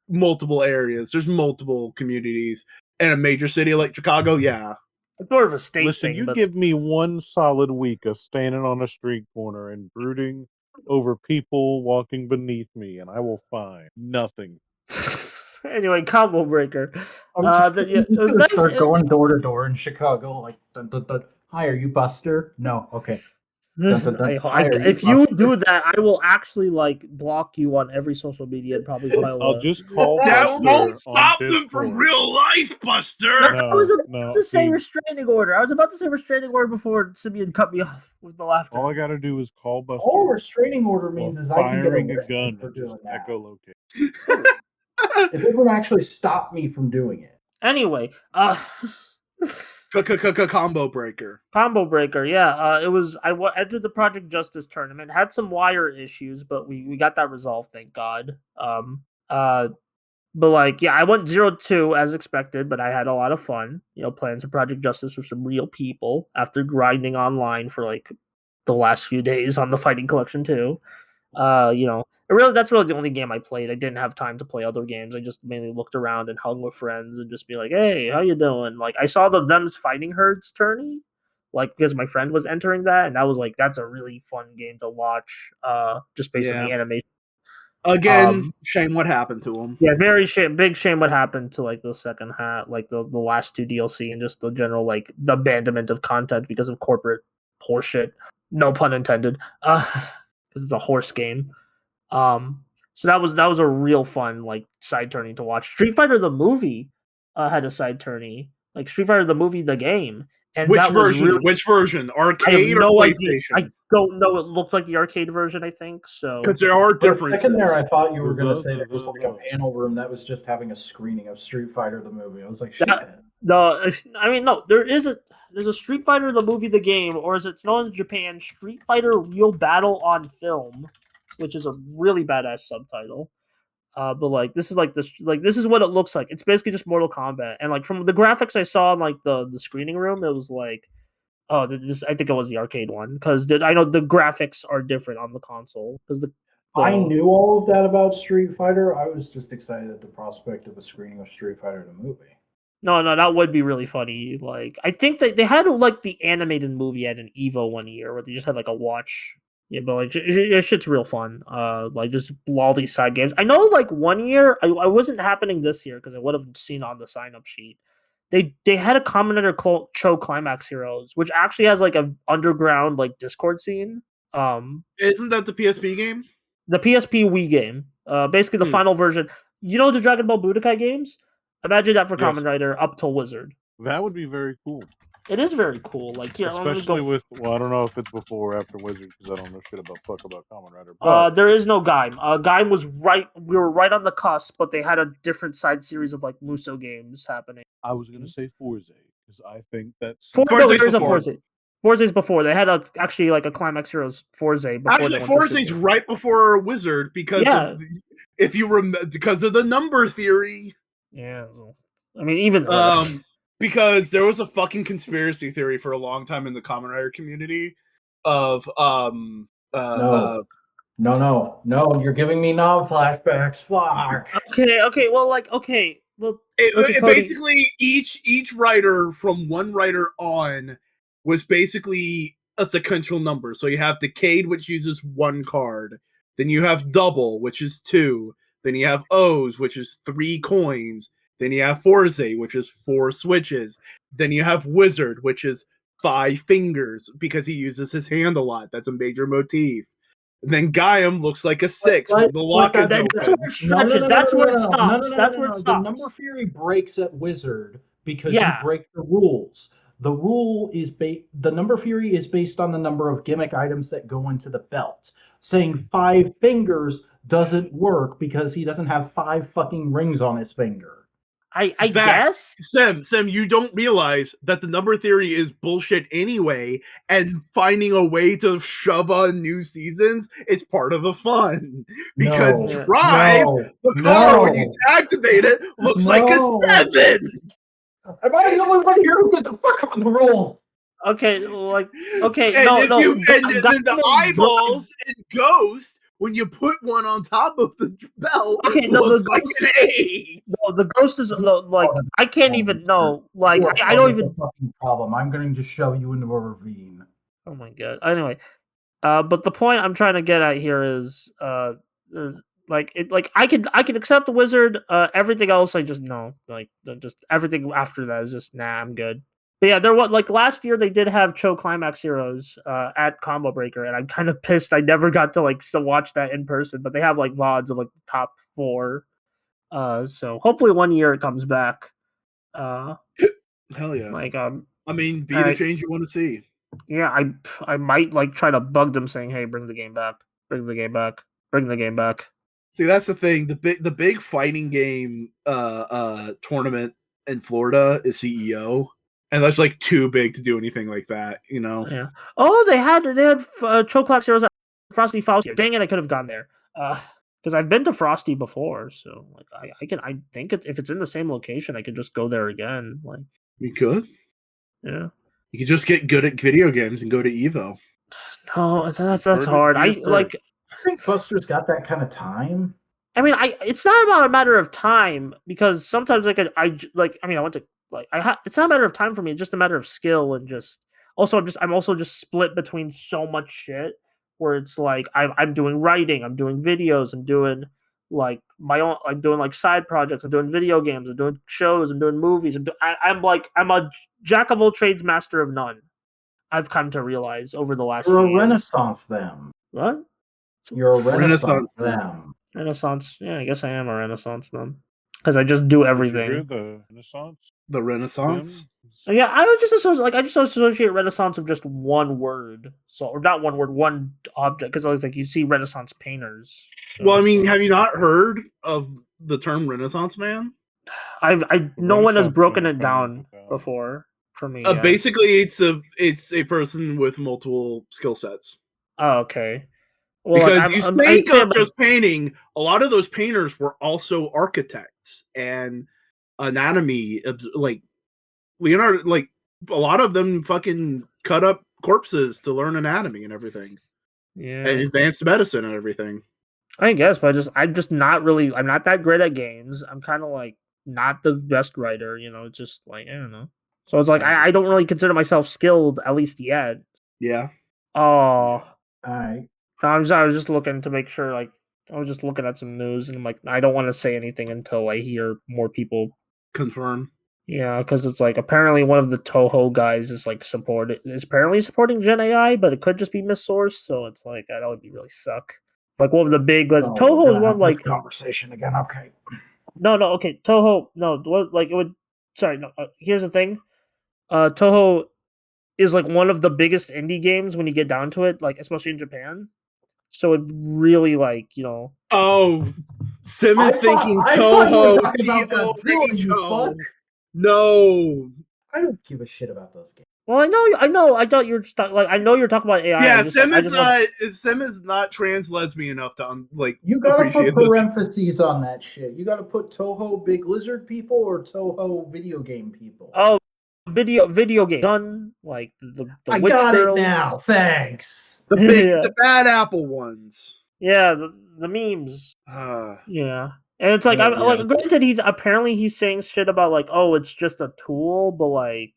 multiple areas. There's multiple communities in a major city like Chicago. Yeah. It's more of a state thing. Listen, give me one solid week of standing on a street corner and brooding over people walking beneath me, and I will find nothing. Anyway, Combo Breaker. I'm just start going door to door in Chicago. Hi, are you Buster? No. Okay. If you do that, I will actually like block you on every social media and probably file I'll just call That Buster won't on stop them from Discord. real life, Buster. I was about No, to say see, restraining order. I was about to say restraining order before Simeon cut me off with the laughter. all I gotta do is call All Buster restraining order while means is I can get firing a arrested gun for and just doing that. echolocate. It doesn't actually stop me from doing it. Anyway, Combo breaker. Combo breaker, yeah. It was entered the Project Justice tournament. Had some wire issues, but we got that resolved, thank God. But like, yeah, I went 0-2 as expected, but I had a lot of fun. Playing some Project Justice with some real people after grinding online for like the last few days on the Fighting Collection too. That's really the only game I played. I didn't have time to play other games. I just mainly looked around and hung with friends and just be like, "Hey, how you doing?" Like I saw the Them's Fighting Herds tourney, like because my friend was entering that, and that was like that's a really fun game to watch. Just based on the animation. Again, shame what happened to him. Yeah, big shame what happened to like the second half, like the last two DLC and just the general like the abandonment of content because of corporate horseshit. No pun intended. Because it's a horse game. So that was a real fun like side turning to watch. Street Fighter the movie had a side turning, like Street Fighter the movie the game, and Which that version? was really. Which version? I have Arcade or no idea. PlayStation? I don't know. It looked like the arcade version, I think. So Because there are For a differences. second there, I thought you were Was going to those- say there was like a panel room that was just having a screening of Street Fighter the movie. I was like, shit. No. There's a Street Fighter the movie the game, or as it's known in Japan, Street Fighter Real Battle on Film, which is a really badass subtitle. But like this is what it looks like. It's basically just Mortal Kombat, and like from the graphics I saw in like the screening room, it was like, I think it was the arcade one because I know the graphics are different on the console because I knew all of that about Street Fighter. I was just excited at the prospect of a screening of Street Fighter the movie. No, that would be really funny. Like I think they had like the animated movie at an Evo one year where they just had like a watch. Yeah, but like it shit's real fun. Like just all these side games. I know like one year I wasn't happening this year because I would have seen on the sign up sheet. They had a Combinator Cho Climax Heroes, which actually has like a underground like Discord scene. Isn't that the PSP game? The PSP Wii game. Basically the final version. You know the Dragon Ball Budokai games? Imagine that for Yes. Kamen Rider up till Wizard. That would be very cool. It is very cool. Like, yeah, Especially with, I don't know if it's before or after Wizard because I don't know shit about Kamen Rider. But there is no Gaim. Gaim was right. We were right on the cusp, but they had a different side series of like Muso games happening. I was gonna say Forza because I think that's There's a Forza. Forza's before. They had actually like a Climax Heroes Forza before. Actually, Forza's right before Wizard because if you remember, because of the number theory. Yeah, I mean even because there was a fucking conspiracy theory for a long time in the Kamen Rider community of No, you're giving me non-flashbacks. Fuck. Okay, well, basically each writer from one writer on was basically a sequential number. So you have Decade, which uses one card. Then you have Double, which is 2. Then you have O's, which is 3 coins. Then you have Forza, which is 4 switches. Then you have Wizard, which is 5 fingers, because he uses his hand a lot. That's a major motif. And then Gaim looks like a 6. The lock is open. That's where it stops. That's where it stops. The number theory breaks at Wizard because you break the rules. The number theory is based on the number of gimmick items that go into the belt. Saying 5 fingers doesn't work because he doesn't have 5 fucking rings on his finger. I guess Sam, you don't realize that the number theory is bullshit anyway, and finding a way to shove on new seasons is part of the fun. Because the car when you activate it looks like a 7. Am I the only one here who gets a fuck on the roll? Okay, and the eyeballs and Ghost. When you put one on top of the belt, looks like an 8. No, the Ghost is like I can't even know. Like I don't even. Fucking problem. I'm going to shove you into a ravine. Oh my god. Anyway, but the point I'm trying to get at here is, I can accept the Wizard. Everything else, I just no. Like just everything after that is just nah. I'm good. But yeah, there was like last year they did have Cho Climax Heroes at Combo Breaker, and I'm kind of pissed I never got to like watch that in person. But they have like VODs of like the top 4. So hopefully one year it comes back. Hell yeah! Like I mean, be the change you want to see. Yeah, I might like try to bug them saying, "Hey, bring the game back, bring the game back, bring the game back." See, that's the thing. The big fighting game tournament in Florida is CEO, and that's like too big to do anything like that, you know. Yeah. Oh, they had Choclaps Heroes at Frosty Falls. Dang it, I could have gone there. Because I've been to Frosty before, so like I think if it's in the same location, I could just go there again. Like you could. Yeah. You could just get good at video games and go to Evo. No, that's hard. I think Buster's got that kind of time. I mean, it's not about a matter of time because sometimes I went to it's not a matter of time for me. It's just a matter of skill and just I'm also just split between so much shit where it's like I'm doing writing, I'm doing videos, I'm doing like I'm doing like side projects, I'm doing video games, I'm doing shows, I'm doing movies. I'm a jack of all trades, master of none. I've come to realize over the last. You're a Renaissance them. What? You're a Renaissance them. Renaissance. Yeah, I guess I am a Renaissance then, because I just do everything. The Renaissance. The Renaissance. Yeah, I just associate Renaissance of just one word, or not one word, one object. Because I was like, you see Renaissance painters. So. Well, I mean, have you not heard of the term Renaissance man? No one has broken it down before for me. Basically, it's a person with multiple skill sets. Oh, okay. Well, because you think of just painting, a lot of those painters were also architects and anatomy, like Leonardo, like a lot of them fucking cut up corpses to learn anatomy and everything. Yeah. And advanced medicine and everything. I guess, but I'm just not really, I'm not that great at games. I'm kind of like not the best writer, it's just like, I don't know. So it's like, I don't really consider myself skilled, at least yet. Yeah. Oh. All right. I was just looking to make sure, like, I was just looking at some news, and I'm like, I don't want to say anything until I hear more people confirm. Yeah, because it's like, apparently one of the Toho guys is apparently supporting Gen AI, but it could just be missourced, so it's like, that would be really suck. Like, one of the big, Toho is one of, like... conversation again, okay. No, okay, Toho, no, like, it would... Sorry, no, here's the thing. Toho is, like, one of the biggest indie games when you get down to it, like, especially in Japan. So it really, like, Oh, Simon's thinking Toho. No. I don't give a shit about those games. Well, I know. I thought you were just like, I know you're talking about AI. Yeah, Simon's not trans lesbian enough to like. You gotta put parentheses on that shit. You gotta put Toho Big Lizard people or Toho video game people. Oh, video game done like the I Witch got Girls. it now. Thanks. The bad apple ones. Yeah, the memes. Yeah. And it's like, granted, he's saying shit about like, oh, it's just a tool, but like,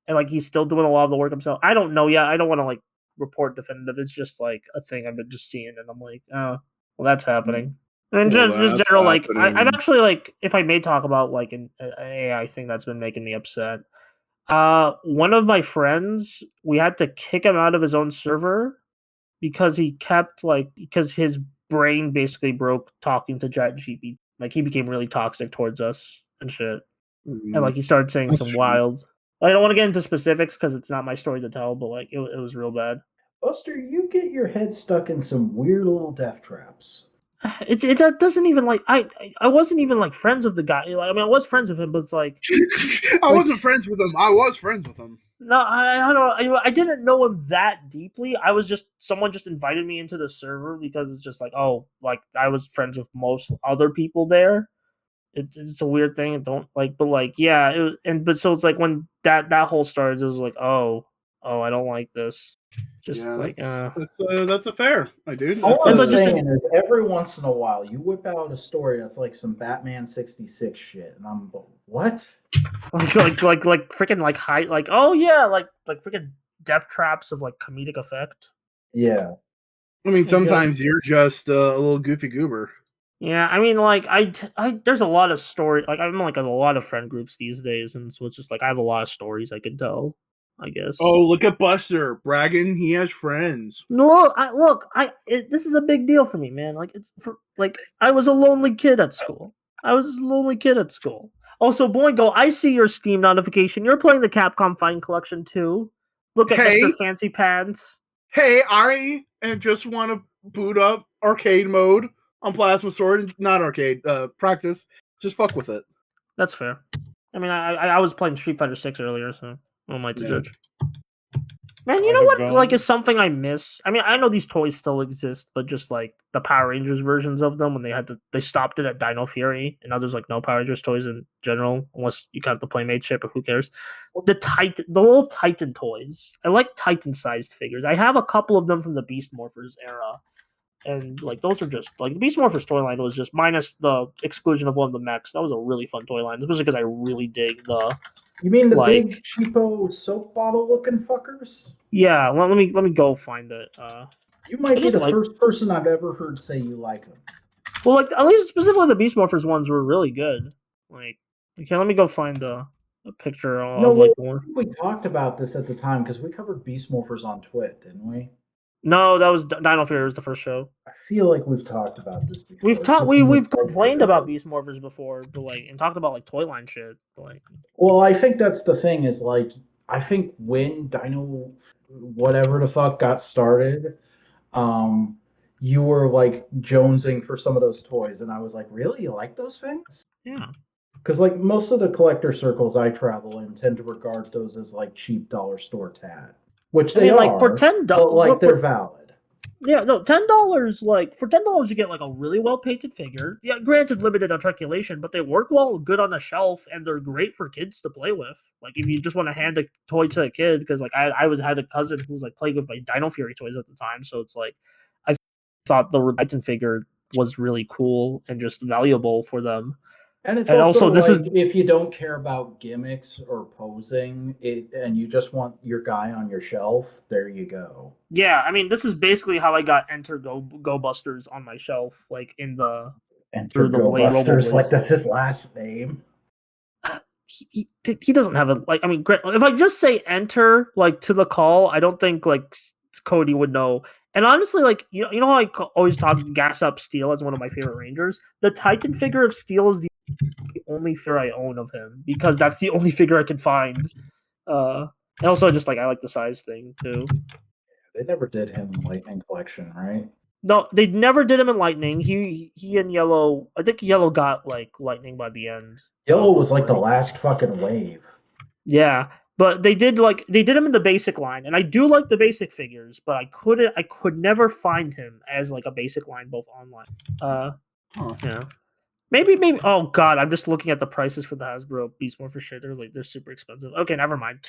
and like he's still doing a lot of the work himself. I don't know yet. I don't want to like report definitive. It's just like a thing I've been just seeing, and I'm like, oh, well, that's happening. And just general, like, I'm actually like, if I may talk about like an AI thing that's been making me upset. One of my friends, we had to kick him out of his own server because because his brain basically broke talking to ChatGPT. Like, he became really toxic towards us and shit. And like, he started saying some wild. I don't want to get into specifics because it's not my story to tell, but like, it was real bad. Buster, you get your head stuck in some weird little death traps. That doesn't even like I wasn't even like friends with the guy. Like, I mean, I was friends with him, but it's like I wasn't friends with him. I was friends with him. No, I didn't know him that deeply. I was just someone just invited me into the server because it's just like, oh, like I was friends with most other people there. It's a weird thing. I don't like, but like, yeah, but so it's like when that whole started, it was like, oh, I don't like this. Just that's a fair, dude. All I'm saying is, every once in a while, you whip out a story that's like some Batman 66 shit, and I'm what? like freaking like high, like, oh yeah, like freaking death traps of like comedic effect. Yeah. I mean, sometimes you're just a little goofy goober. Yeah, I mean, like, there's a lot of story. Like, I'm like in a lot of friend groups these days, and so it's just like I have a lot of stories I could tell. I guess. Oh, look at Buster bragging. He has friends. No, this is a big deal for me, man. Like, it's for like I was a lonely kid at school. I was a lonely kid at school. Also, Boingo, I see your Steam notification. You're playing the Capcom Fighting Collection too. Look at Hey. Mr. Fancy Pants. Hey, I just want to boot up arcade mode on Plasma Sword. Not arcade, practice. Just fuck with it. That's fair. I mean, I was playing Street Fighter 6 earlier, so who am I to judge? Man, you know what? Like, is something I miss. I mean, I know these toys still exist, but just like the Power Rangers versions of them, when they stopped it at Dino Fury, and now there's like no Power Rangers toys in general, unless you count the Playmate chip, but who cares? The little Titan toys. I like Titan-sized figures. I have a couple of them from the Beast Morphers era, and like those are just like the Beast Morphers toy line was just minus the exclusion of one of the mechs. That was a really fun toy line, especially because I really dig the. You mean the big cheapo soap bottle looking fuckers? Yeah, let me go find it. You might be the first person I've ever heard say you like them. Well, like at least specifically the Beast Morphers ones were really good. Like, okay, let me go find a picture of like one. We talked about this at the time because we covered Beast Morphers on Twit, didn't we? No, that was Dino Fury was the first show. I feel like we've talked about this before. We've complained about Beast Morphers before, but like and talked about like toy line shit. But, like, well, I think that's the thing is like I think when Dino whatever the fuck got started, you were like jonesing for some of those toys, and I was like, really, you like those things? Yeah. Because like most of the collector circles I travel in tend to regard those as like cheap dollar store tat, which they are. Like for $10, but like they're valid. Yeah, no, $10. Like for $10, you get like a really well painted figure. Yeah, granted, limited articulation, but they work well, good on the shelf, and they're great for kids to play with. Like if you just want to hand a toy to a kid, because like I had a cousin who was like playing with my Dino Fury toys at the time, so it's like I thought the Titan figure was really cool and just valuable for them. And it's also this like, is if you don't care about gimmicks or posing, and you just want your guy on your shelf, there you go. Yeah, I mean, this is basically how I got Enter Go Busters on my shelf, like in the Enter Go Busters, like that's his last name. He doesn't have a like. I mean, if I just say Enter like to the call, I don't think like Cody would know. And honestly, like you know how I always talk gas up Steel as one of my favorite Rangers. The Titan figure of Steel is the only figure I own of him because that's the only figure I could find. And also, just like I like the size thing too. They never did him in Lightning Collection, right? No, they never did him in Lightning. He and Yellow. I think Yellow got like Lightning by the end. Yellow was like the last fucking wave. Yeah, but they did him in the basic line, and I do like the basic figures, but I could never find him as like a basic line both online. Yeah. Maybe. Oh god, I'm just looking at the prices for the Hasbro Beast Morpher shit. They're super expensive. Okay, never mind.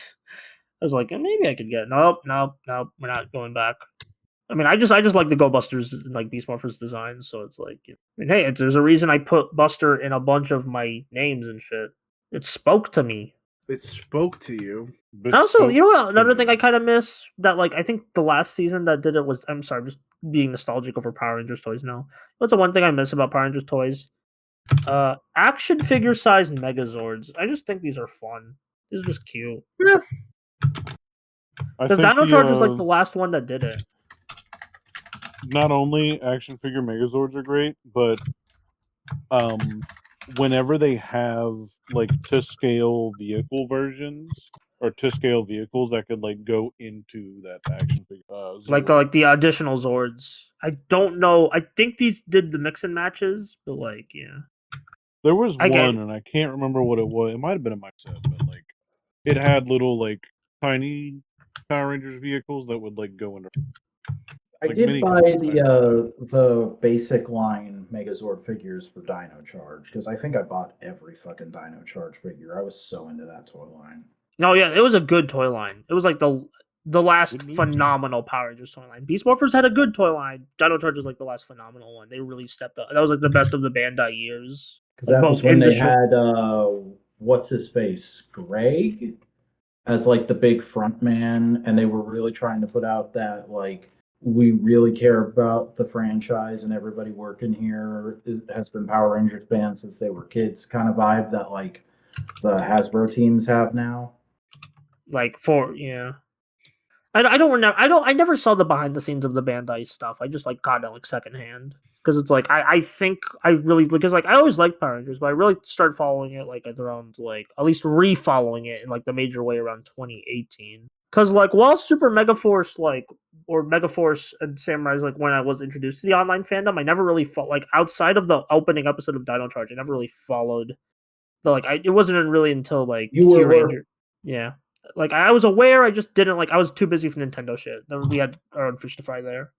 I was like, maybe I could get. Nope. We're not going back. I mean, I just like the Go Busters like Beast Morphers designs, so it's like, I mean, hey, there's a reason I put Buster in a bunch of my names and shit. It spoke to me. It spoke to you. Also, you know what? Another thing I kind of miss that, like, I think the last season that did it was. I'm sorry, I'm just being nostalgic over Power Rangers toys now. What's the one thing I miss about Power Rangers toys? Action figure sized Megazords. I just think these are fun. These are just cute. Yeah. Because Dino Charge was like the last one that did it. Not only action figure Megazords are great, but whenever they have like to scale vehicle versions or to scale vehicles that could like go into that action figure, like the additional Zords. I don't know. I think these did the mix and matches, but like yeah. There was one, and I can't remember what it was. It might have been a my set, but like it had little like tiny Power Rangers vehicles that would like go into. I did buy the basic line Megazord figures for Dino Charge because I think I bought every fucking Dino Charge figure. I was so into that toy line. No, yeah, it was a good toy line. It was like the last phenomenal Power Rangers toy line. Beast Morphers had a good toy line. Dino Charge was like the last phenomenal one. They really stepped up. That was like the best of the Bandai years. Because that was when they had what's his face, Greg, as like the big front man, and they were really trying to put out that like we really care about the franchise and everybody working here has been Power Rangers fans since they were kids kind of vibe that like the Hasbro teams have now. Like I never saw the behind the scenes of the Bandai stuff. I just like got it like secondhand because it's like I think I really because like I always liked Power Rangers, but I really started following it like around like at least re-following it in like the major way around 2018. Because like while Super Megaforce like or Megaforce and Samurai's like when I was introduced to the online fandom, I never really felt like outside of the opening episode of Dino Charge, I never really followed the like it wasn't really until like You were Ranger. Yeah. Like I was aware, I just didn't like. I was too busy for Nintendo shit. We had our own fish to fry there.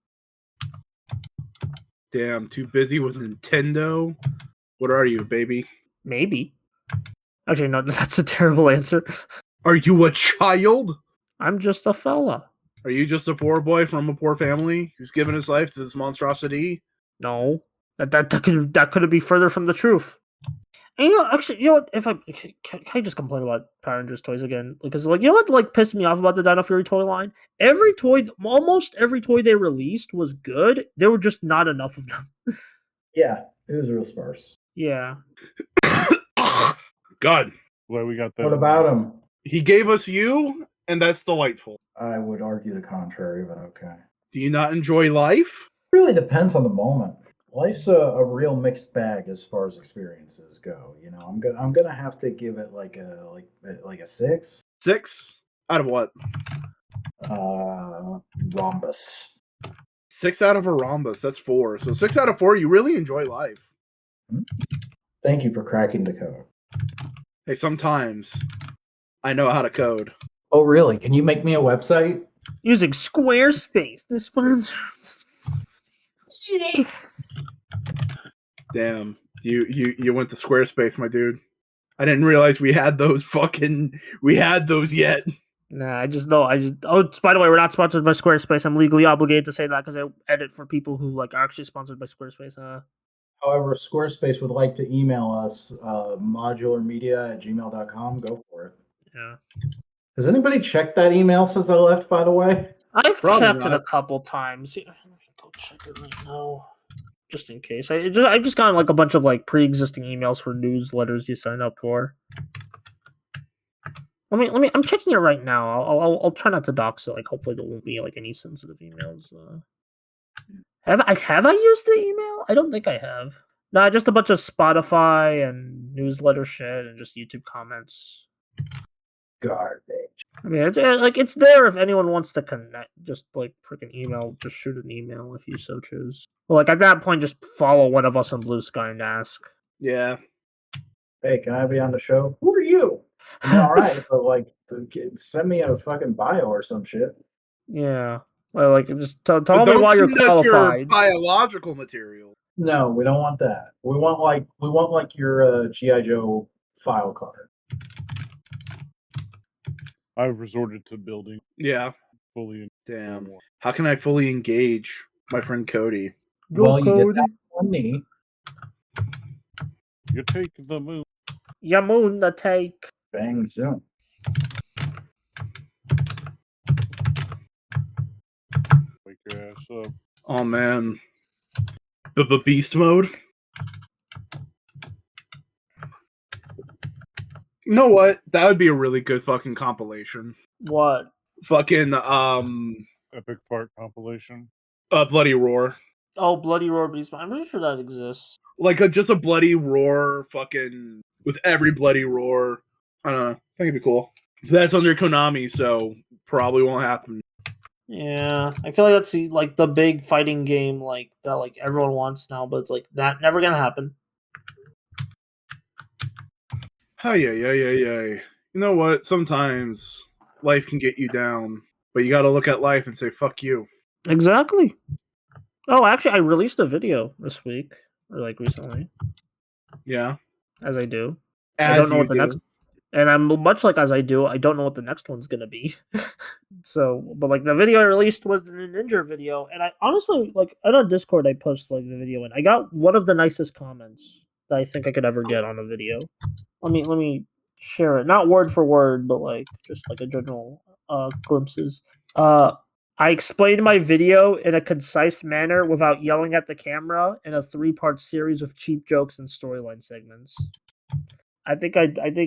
Damn, too busy with Nintendo. What are you, baby? Maybe. Actually, no, that's a terrible answer. Are you a child? I'm just a fella. Are you just a poor boy from a poor family who's given his life to this monstrosity? No, that could be further from the truth. And you know, actually, you know what? If can I just complain about Power Rangers toys again? Because like, you know what, like pissed me off about the Dino Fury toy line? Almost every toy they released was good. There were just not enough of them. Yeah, it was real sparse. Yeah. God. Well, we got that. What about him? He gave us you, and that's delightful. I would argue the contrary, but okay. Do you not enjoy life? Really depends on the moment. Life's a real mixed bag as far as experiences go. You know, I'm gonna have to give it like a 6. 6? Out of what? Rhombus. 6 out of a rhombus. That's 4. So 6 out of 4. You really enjoy life. Thank you for cracking the code. Hey, sometimes I know how to code. Oh, really? Can you make me a website? Using Squarespace. This one's. Damn, you went to Squarespace, my dude. I didn't realize we had those yet. Nah, I just know. Oh, by the way, we're not sponsored by Squarespace. I'm legally obligated to say that because I edit for people who like are actually sponsored by Squarespace. However, Squarespace would like to email us modularmedia@gmail.com. Go for it. Yeah. Has anybody checked that email since I left, by the way? I've Probably checked it not. a couple times. Let me go check it right now, just in case. I've just gotten like a bunch of like pre-existing emails for newsletters you sign up for. Let me. I'm checking it right now. I'll try not to dox it. Like, hopefully there won't be like any sensitive emails. Have I used the email? I don't think I have. Nah, just a bunch of Spotify and newsletter shit and just YouTube comments. Garbage. I mean, it's there if anyone wants to connect. Just like freaking email. Just shoot an email if you so choose. Well, like at that point, just follow one of us on Bluesky and ask. Yeah. Hey, can I be on the show? Who are you? I mean, all right, but like, send me a fucking bio or some shit. Yeah. Well, like just tell But me don't why you're send us your qualified. biological material. No, we don't want that. We want like your GI Joe file card. I've resorted to building Yeah. fully. Damn. How can I fully engage my friend Cody? Well, you get that on me. You take the moon. Yamun the take. Bang soon. Wake your ass up. Oh man. The beast mode? You know what? That would be a really good fucking compilation. What? Fucking Epic Part compilation. Bloody Roar. Oh, Bloody Roar Beast. I'm pretty sure that exists. Like just a Bloody Roar fucking with every Bloody Roar. I don't know. I think it'd be cool. That's under Konami, so probably won't happen. Yeah, I feel like that's the big fighting game like that like everyone wants now, but it's like that never gonna happen. Oh yeah. You know what? Sometimes life can get you down, but you gotta look at life and say, fuck you. Exactly. Oh, actually, I released a video this week, or like recently, Yeah. as I do. As I don't know you what the do. next, and I'm much like as I do. I don't know what the next one's gonna be. So, but like the video I released was the Ninja video, and I honestly like on Discord I posted like the video, and I got one of the nicest comments that I think I could ever get on a video. Let me share it, not word for word, but like just like a general glimpses. I explained my video in a concise manner without yelling at the camera in a 3-part series of cheap jokes and storyline segments. I think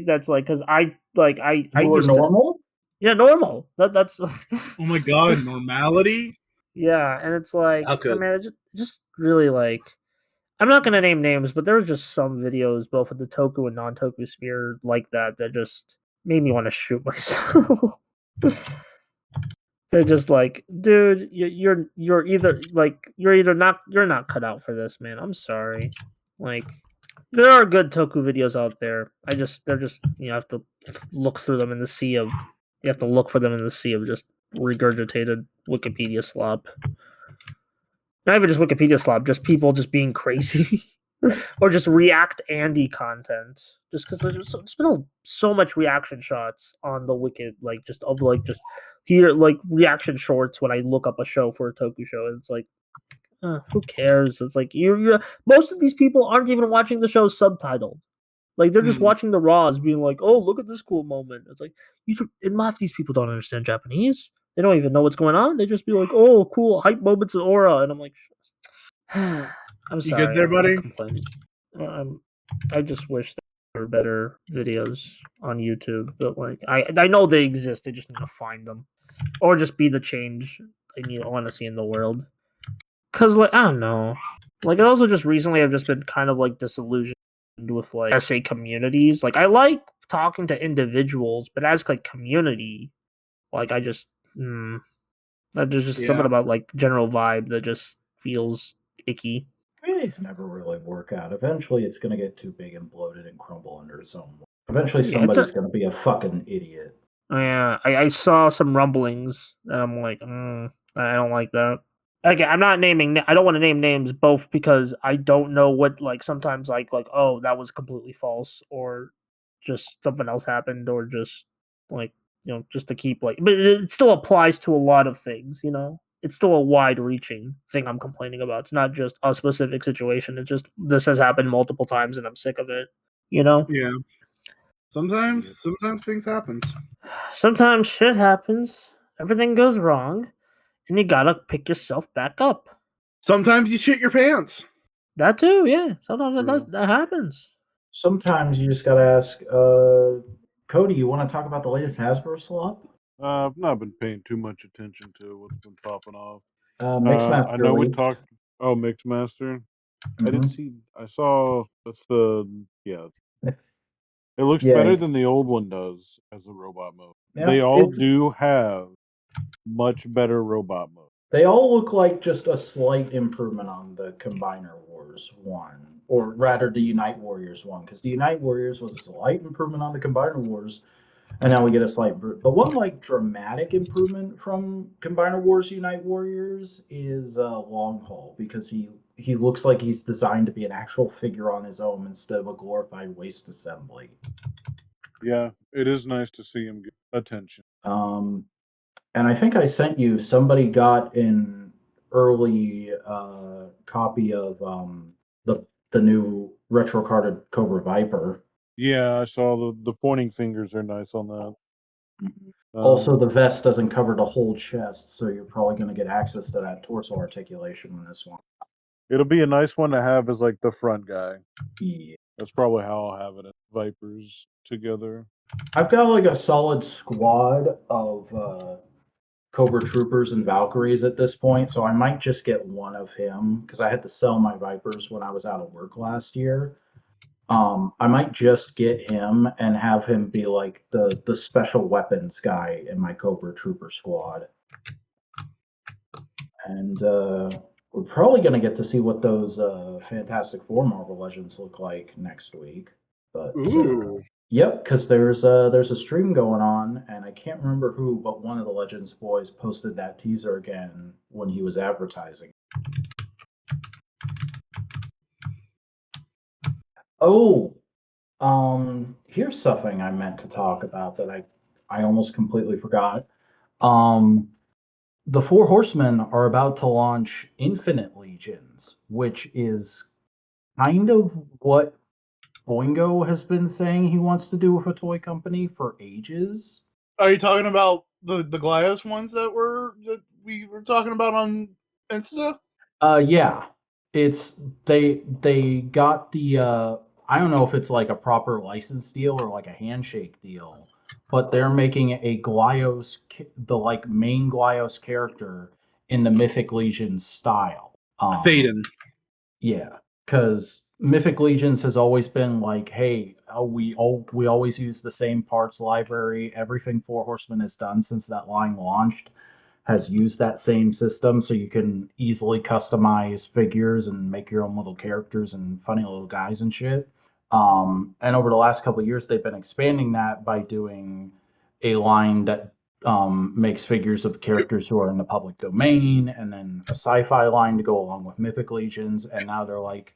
that's like because I You were used normal? to normal. That's Oh my god, normality? yeah, and it's like How could? man, it just really like I'm not gonna name names, but there were just some videos both with the Toku and non-Toku sphere like that just made me want to shoot myself. They're just like, dude, you're either not cut out for this, man. I'm sorry. Like, there are good Toku videos out there. They're just you have to look through them in the sea of you have to look for them in the sea of just regurgitated Wikipedia slop. Not even just Wikipedia slop, just people just being crazy. Or just React Andy content. Just because there's been so much reaction shots on the Wiki, just here, reaction shorts when I look up a show for a Toku show. And it's like, who cares? It's like, you're most of these people aren't even watching the show subtitled. Like, they're just watching the raws being like, oh, look at this cool moment. It's like, and half these people don't understand Japanese. They don't even know what's going on. They just be like, oh, cool, hype moments of aura. And I'm like, I'm You sorry. good there, I'm buddy? not complaining. I just wish there were better videos on YouTube, but I know they exist. They just need to find them, or just be the change I want to see in the world. Cause I don't know. I also just recently I've just been kind of disillusioned with essay communities. I like talking to individuals, but as community, I just there's just something about general vibe that just feels icky. These never really work out. Eventually, it's going to get too big and bloated and crumble under its own weight. Eventually, somebody's going to be a fucking idiot. Yeah, I saw some rumblings, and I'm like, I don't like that. Again, I'm not naming. I don't want to name names, both because I don't know what sometimes oh, that was completely false, or just something else happened, or just just to keep but it still applies to a lot of things. It's still a wide-reaching thing I'm complaining about. It's not just a specific situation. It's just this has happened multiple times, and I'm sick of it. Yeah. Sometimes things happens. Sometimes shit happens. Everything goes wrong, and you gotta pick yourself back up. Sometimes you shit your pants. That too, yeah. Sometimes that happens. Sometimes you just got to ask, Cody, you want to talk about the latest Hasbro slop? I've not been paying too much attention to what's been popping off. Mixmaster I know we leaked. talked. Oh, Mixmaster. I did Mhm. see. I saw. That's the yeah. It looks Yeah, better than the old one does as a robot mode. yeah. They all do have much better robot mode. They all look like just a slight improvement on the Combiner Wars 1, or rather the Unite Warriors 1, because the Unite Warriors was a slight improvement on the Combiner Wars, and now we get a slight. The one dramatic improvement from Combiner Wars Unite Warriors is Long Haul, because he looks like he's designed to be an actual figure on his own instead of a glorified waste assembly. Yeah, it is nice to see him get attention. And I think I sent you, somebody got an early copy of the new retro carded Cobra Viper. Yeah, I saw the pointing fingers are nice on that. Also, the vest doesn't cover the whole chest, so you're probably going to get access to that torso articulation in this one. It'll be a nice one to have as the front guy. Yeah. That's probably how I'll have it as Vipers together. I've got a solid squad of Cobra Troopers and Valkyries at this point, so I might just get one of him because I had to sell my Vipers when I was out of work last year. I might just get him and have him be the special weapons guy in my Cobra Trooper squad. And we're probably going to get to see what those Fantastic Four Marvel Legends look like next week. But yep, because there's a stream going on, and I can't remember who, but one of the Legends boys posted that teaser again when he was advertising. Oh, here's something I meant to talk about that I almost completely forgot. The Four Horsemen are about to launch Infinite Legions, which is kind of what Boingo has been saying he wants to do with a toy company for ages. Are you talking about the Glyos ones that we were talking about on Insta? Yeah. It's they got the I don't know if it's like a proper license deal or like a handshake deal, but they're making a Glyos the like main Glyos character in the Mythic Legions style. Thaden. Yeah, because Mythic Legions has always been like, hey, we always use the same parts library. Everything Four Horsemen has done since that line launched has used that same system, so you can easily customize figures and make your own little characters and funny little guys and shit. And over the last couple of years, they've been expanding that by doing a line that makes figures of characters who are in the public domain, and then a sci-fi line to go along with Mythic Legions. And now they're like,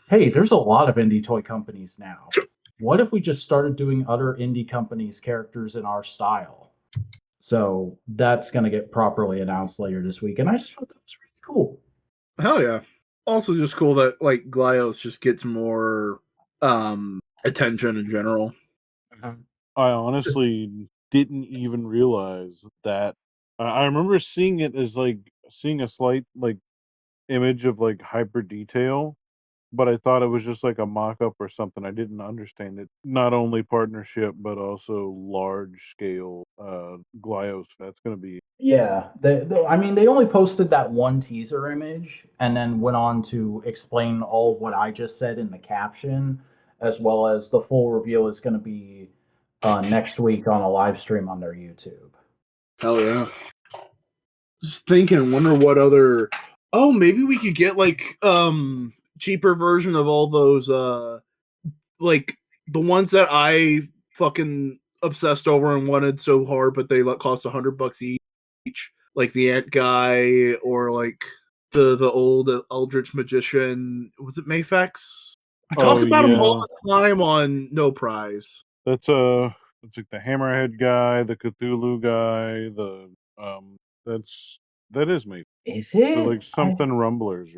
hey, there's a lot of indie toy companies now. What if we just started doing other indie companies' characters in our style? So that's going to get properly announced later this week, and I just thought that was really cool. Hell yeah. Also just cool that like Glyos just gets more attention in general. I honestly didn't even realize that. I remember seeing it as like seeing a slight like image of like hyper detail, but I thought it was just like a mock-up or something. I didn't understand it. Not only partnership, but also large scale Glyos. That's gonna be Yeah, I mean, they only posted that one teaser image and then went on to explain all what I just said in the caption, as well as the full reveal is going to be next week on a live stream on their YouTube. Hell yeah. Just thinking, wonder what other maybe we could get like cheaper version of all those like the ones that I fucking obsessed over and wanted so hard, but they cost $100 each. Like the Ant guy, or like the old Eldritch Magician. Was it Mayfex? I talked about him all the time on No Prize. That's like the Hammerhead guy, the Cthulhu guy, the that is me. Is it? They're like something Rumblers.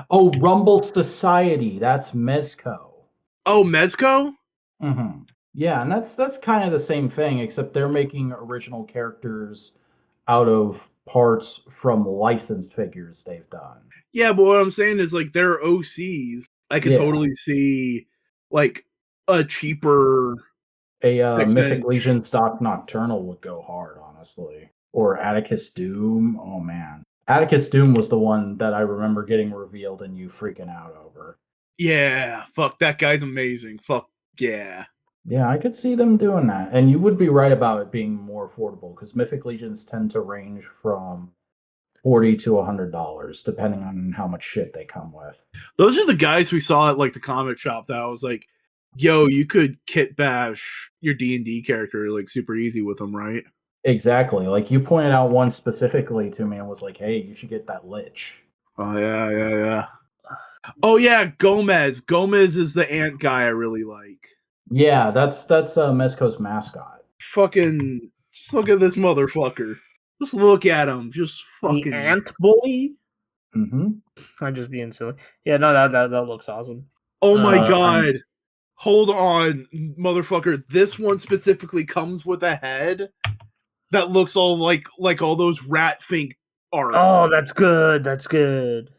Oh, Rumble Society. That's Mezco. Oh, Mezco? Mm-hmm. Yeah, and that's kind of the same thing, except they're making original characters out of parts from licensed figures they've done. Yeah, but what I'm saying is like they're OCs. I could totally see like a cheaper Mythic Legion stock Nocturnal would go hard, honestly. Or Atticus Doom. Oh man. Atticus Doom was the one that I remember getting revealed and you freaking out over. Yeah, fuck, that guy's amazing. Fuck yeah. Yeah, I could see them doing that. And you would be right about it being more affordable, because Mythic Legions tend to range from $40 to $100, depending on how much shit they come with. Those are the guys we saw at like the comic shop that I was like, yo, you could kit bash your D&D character like super easy with them, right? Exactly. Like you pointed out one specifically to me and was like, hey, you should get that Lich. Oh yeah. Oh yeah, Gomez. Gomez is the ant guy I really like. Yeah, that's Mezco's mascot. Fucking just look at this motherfucker. Just look at him. Just fucking the ant bully. Mm-hmm. I'm just being silly. Yeah, no, that looks awesome. Oh my god. Hold on, motherfucker. This one specifically comes with a head that looks all like all those rat fink art. Oh, that's good. That's good.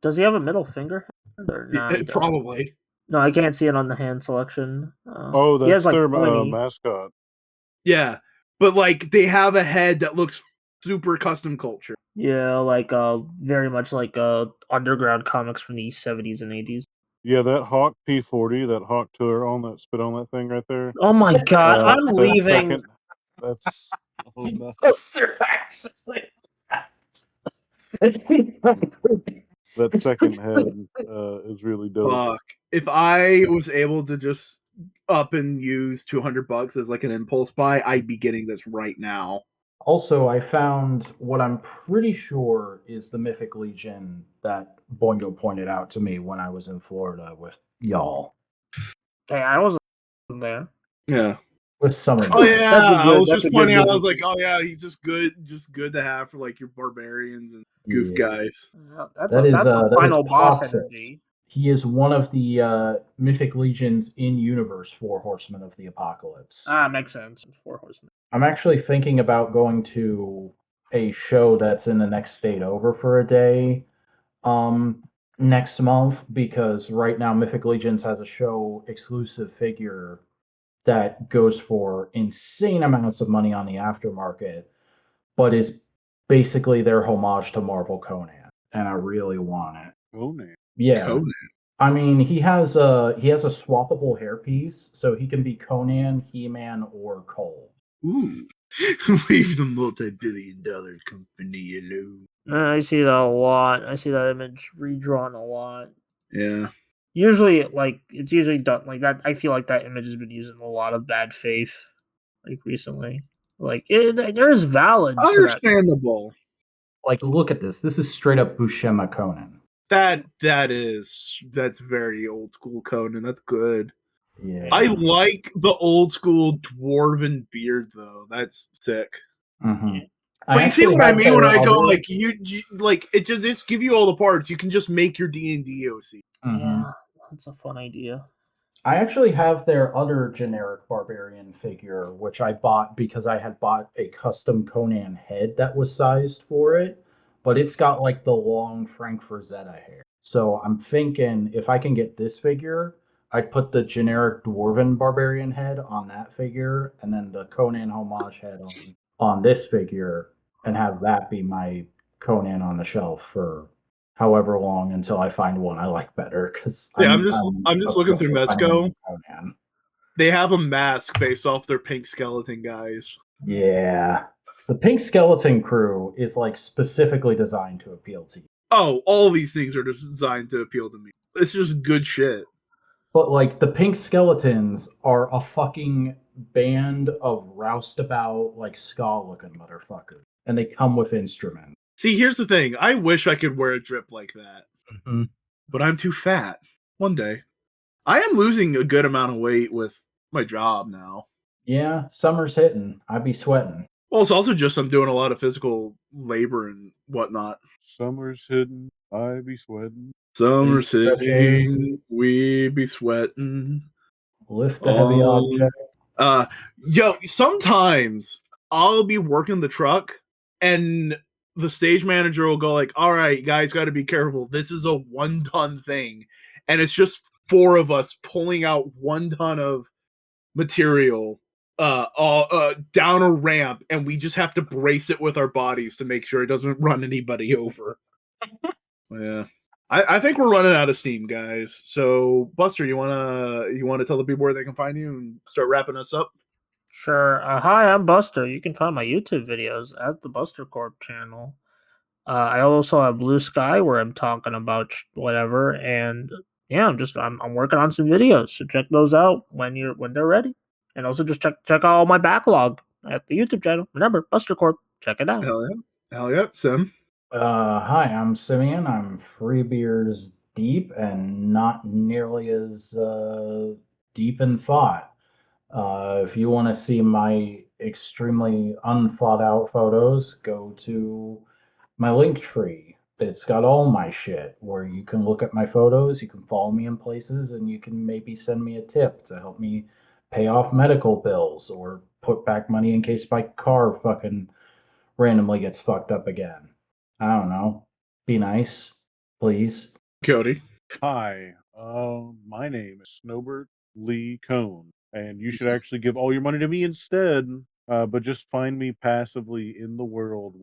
Does he have a middle finger? Or not? Probably. No, I can't see it on the hand selection. That's he has, like, their mascot. Yeah, but like they have a head that looks super custom culture. Yeah, like very much like underground comics from the 70s and 80s. Yeah, that Hawk P40, that Hawk tour on that spit on that thing right there. Oh my god, I'm leaving. That's oh no. Actually. That second head is really dope. Fuck. If I was able to just up and use $200 as like an impulse buy, I'd be getting this right now. Also, I found what I'm pretty sure is the Mythic Legion that Boingo pointed out to me when I was in Florida with y'all. Hey, I wasn't there. Yeah. With Summer. Oh yeah, I was just pointing out. I was like, oh yeah, he's just good to have for like your barbarians and goof guys. That's a final boss energy. He is one of the Mythic Legions in universe 4 Horsemen of the Apocalypse. Makes sense. 4 Horsemen. I'm actually thinking about going to a show that's in the next state over for a day next month, because right now Mythic Legions has a show exclusive figure that goes for insane amounts of money on the aftermarket, but is basically their homage to Marvel Conan, and I really want it. Conan. Yeah. Conan. I mean, he has a swappable hairpiece, so he can be Conan, He-Man, or Cole. Ooh. Leave the multi-billion-dollar company alone. I see that a lot. I see that image redrawn a lot. Yeah. Usually, like, it's usually done like that. I feel like that image has been used in a lot of bad faith, like, recently. Like, there's valid to that. Understandable. Like, look at this. This is straight up Buscema Conan. That's very old school Conan. That's good. Yeah. I like the old school dwarven beard though. That's sick. Mm-hmm. But you see what I mean when I go like you like it just give you all the parts. You can just make your D&D OC. Mm-hmm. Yeah, that's a fun idea. I actually have their other generic barbarian figure, which I bought because I had bought a custom Conan head that was sized for it, but it's got like the long Frank Frazetta hair. So I'm thinking if I can get this figure, I'd put the generic dwarven barbarian head on that figure, and then the Conan homage head on this figure, and have that be my Conan on the shelf for however long until I find one I like better. Because yeah, I'm just looking through Mezco. Conan. They have a mask based off their pink skeleton guys. Yeah, the pink skeleton crew is like specifically designed to appeal to you. Oh, all these things are designed to appeal to me. It's just good shit. But like the pink skeletons are a fucking band of roustabout like ska looking motherfuckers, and they come with instruments. See, here's the thing. I wish I could wear a drip like that, but I'm too fat. One day, I am losing a good amount of weight with my job now. Yeah, summer's hitting. I'd be sweating. Well, it's also just I'm doing a lot of physical labor and whatnot. Summer's hitting, I be sweating. Summer's hitting, we be sweating. Lift the heavy object. Yo, sometimes I'll be working the truck and the stage manager will go like, all right, you guys got to be careful. This is a 1 ton thing. And it's just 4 of us pulling out 1 ton of material down a ramp, and we just have to brace it with our bodies to make sure it doesn't run anybody over. Yeah. I think we're running out of steam, guys. So, Buster, you wanna tell the people where they can find you and start wrapping us up? Sure. Hi, I'm Buster. You can find my YouTube videos at the Buster Corp channel. I also have Bluesky where I'm talking about whatever, and yeah, I'm working on some videos, so check those out when they're ready. And also just check out all my backlog at the YouTube channel. Remember, Buster Corp. Check it out. Hell yeah, Sim. Hi, I'm Simeon. I'm 3 beers deep and not nearly as deep in thought. If you want to see my extremely unthought out photos, go to my link tree. It's got all my shit where you can look at my photos, you can follow me in places, and you can maybe send me a tip to help me pay off medical bills or put back money in case my car fucking randomly gets fucked up again. I don't know. Be nice, please. Cody. Hi, my name is Snowbird Lee Cone, and you should actually give all your money to me instead. But just find me passively in the world.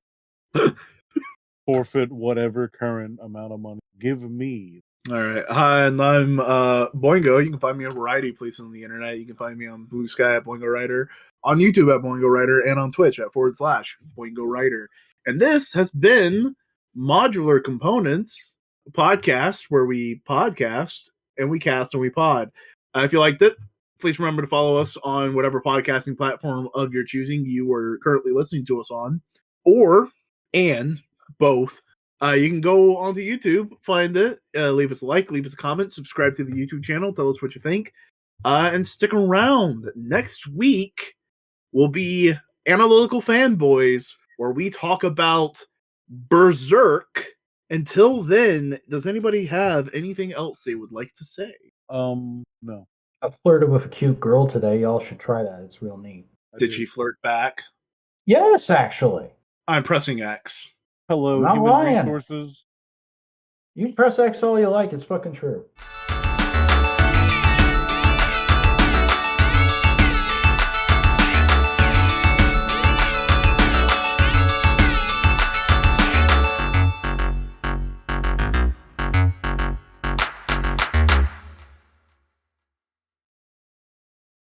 Forfeit whatever current amount of money. Give me. All right. Hi, and I'm Boingo. You can find me on a variety of places on the internet. You can find me on Bluesky at Boingo Writer, on YouTube at Boingo Writer, and on Twitch at /Boingo Writer. And this has been Modular Components, a podcast where we podcast and we cast and we pod. If you liked it, please remember to follow us on whatever podcasting platform of your choosing you are currently listening to us on, and both. You can go onto YouTube, find it, leave us a like, leave us a comment, subscribe to the YouTube channel, tell us what you think, and stick around. Next week will be Analytical Fanboys, where we talk about Berserk Until then, does anybody have anything else they would like to say? No. I flirted with a cute girl today. Y'all should try that. It's real neat. Did she flirt back? Yes, actually. I'm pressing X. Hello, I'm not human lying. resources. You can press X all you like. It's fucking true.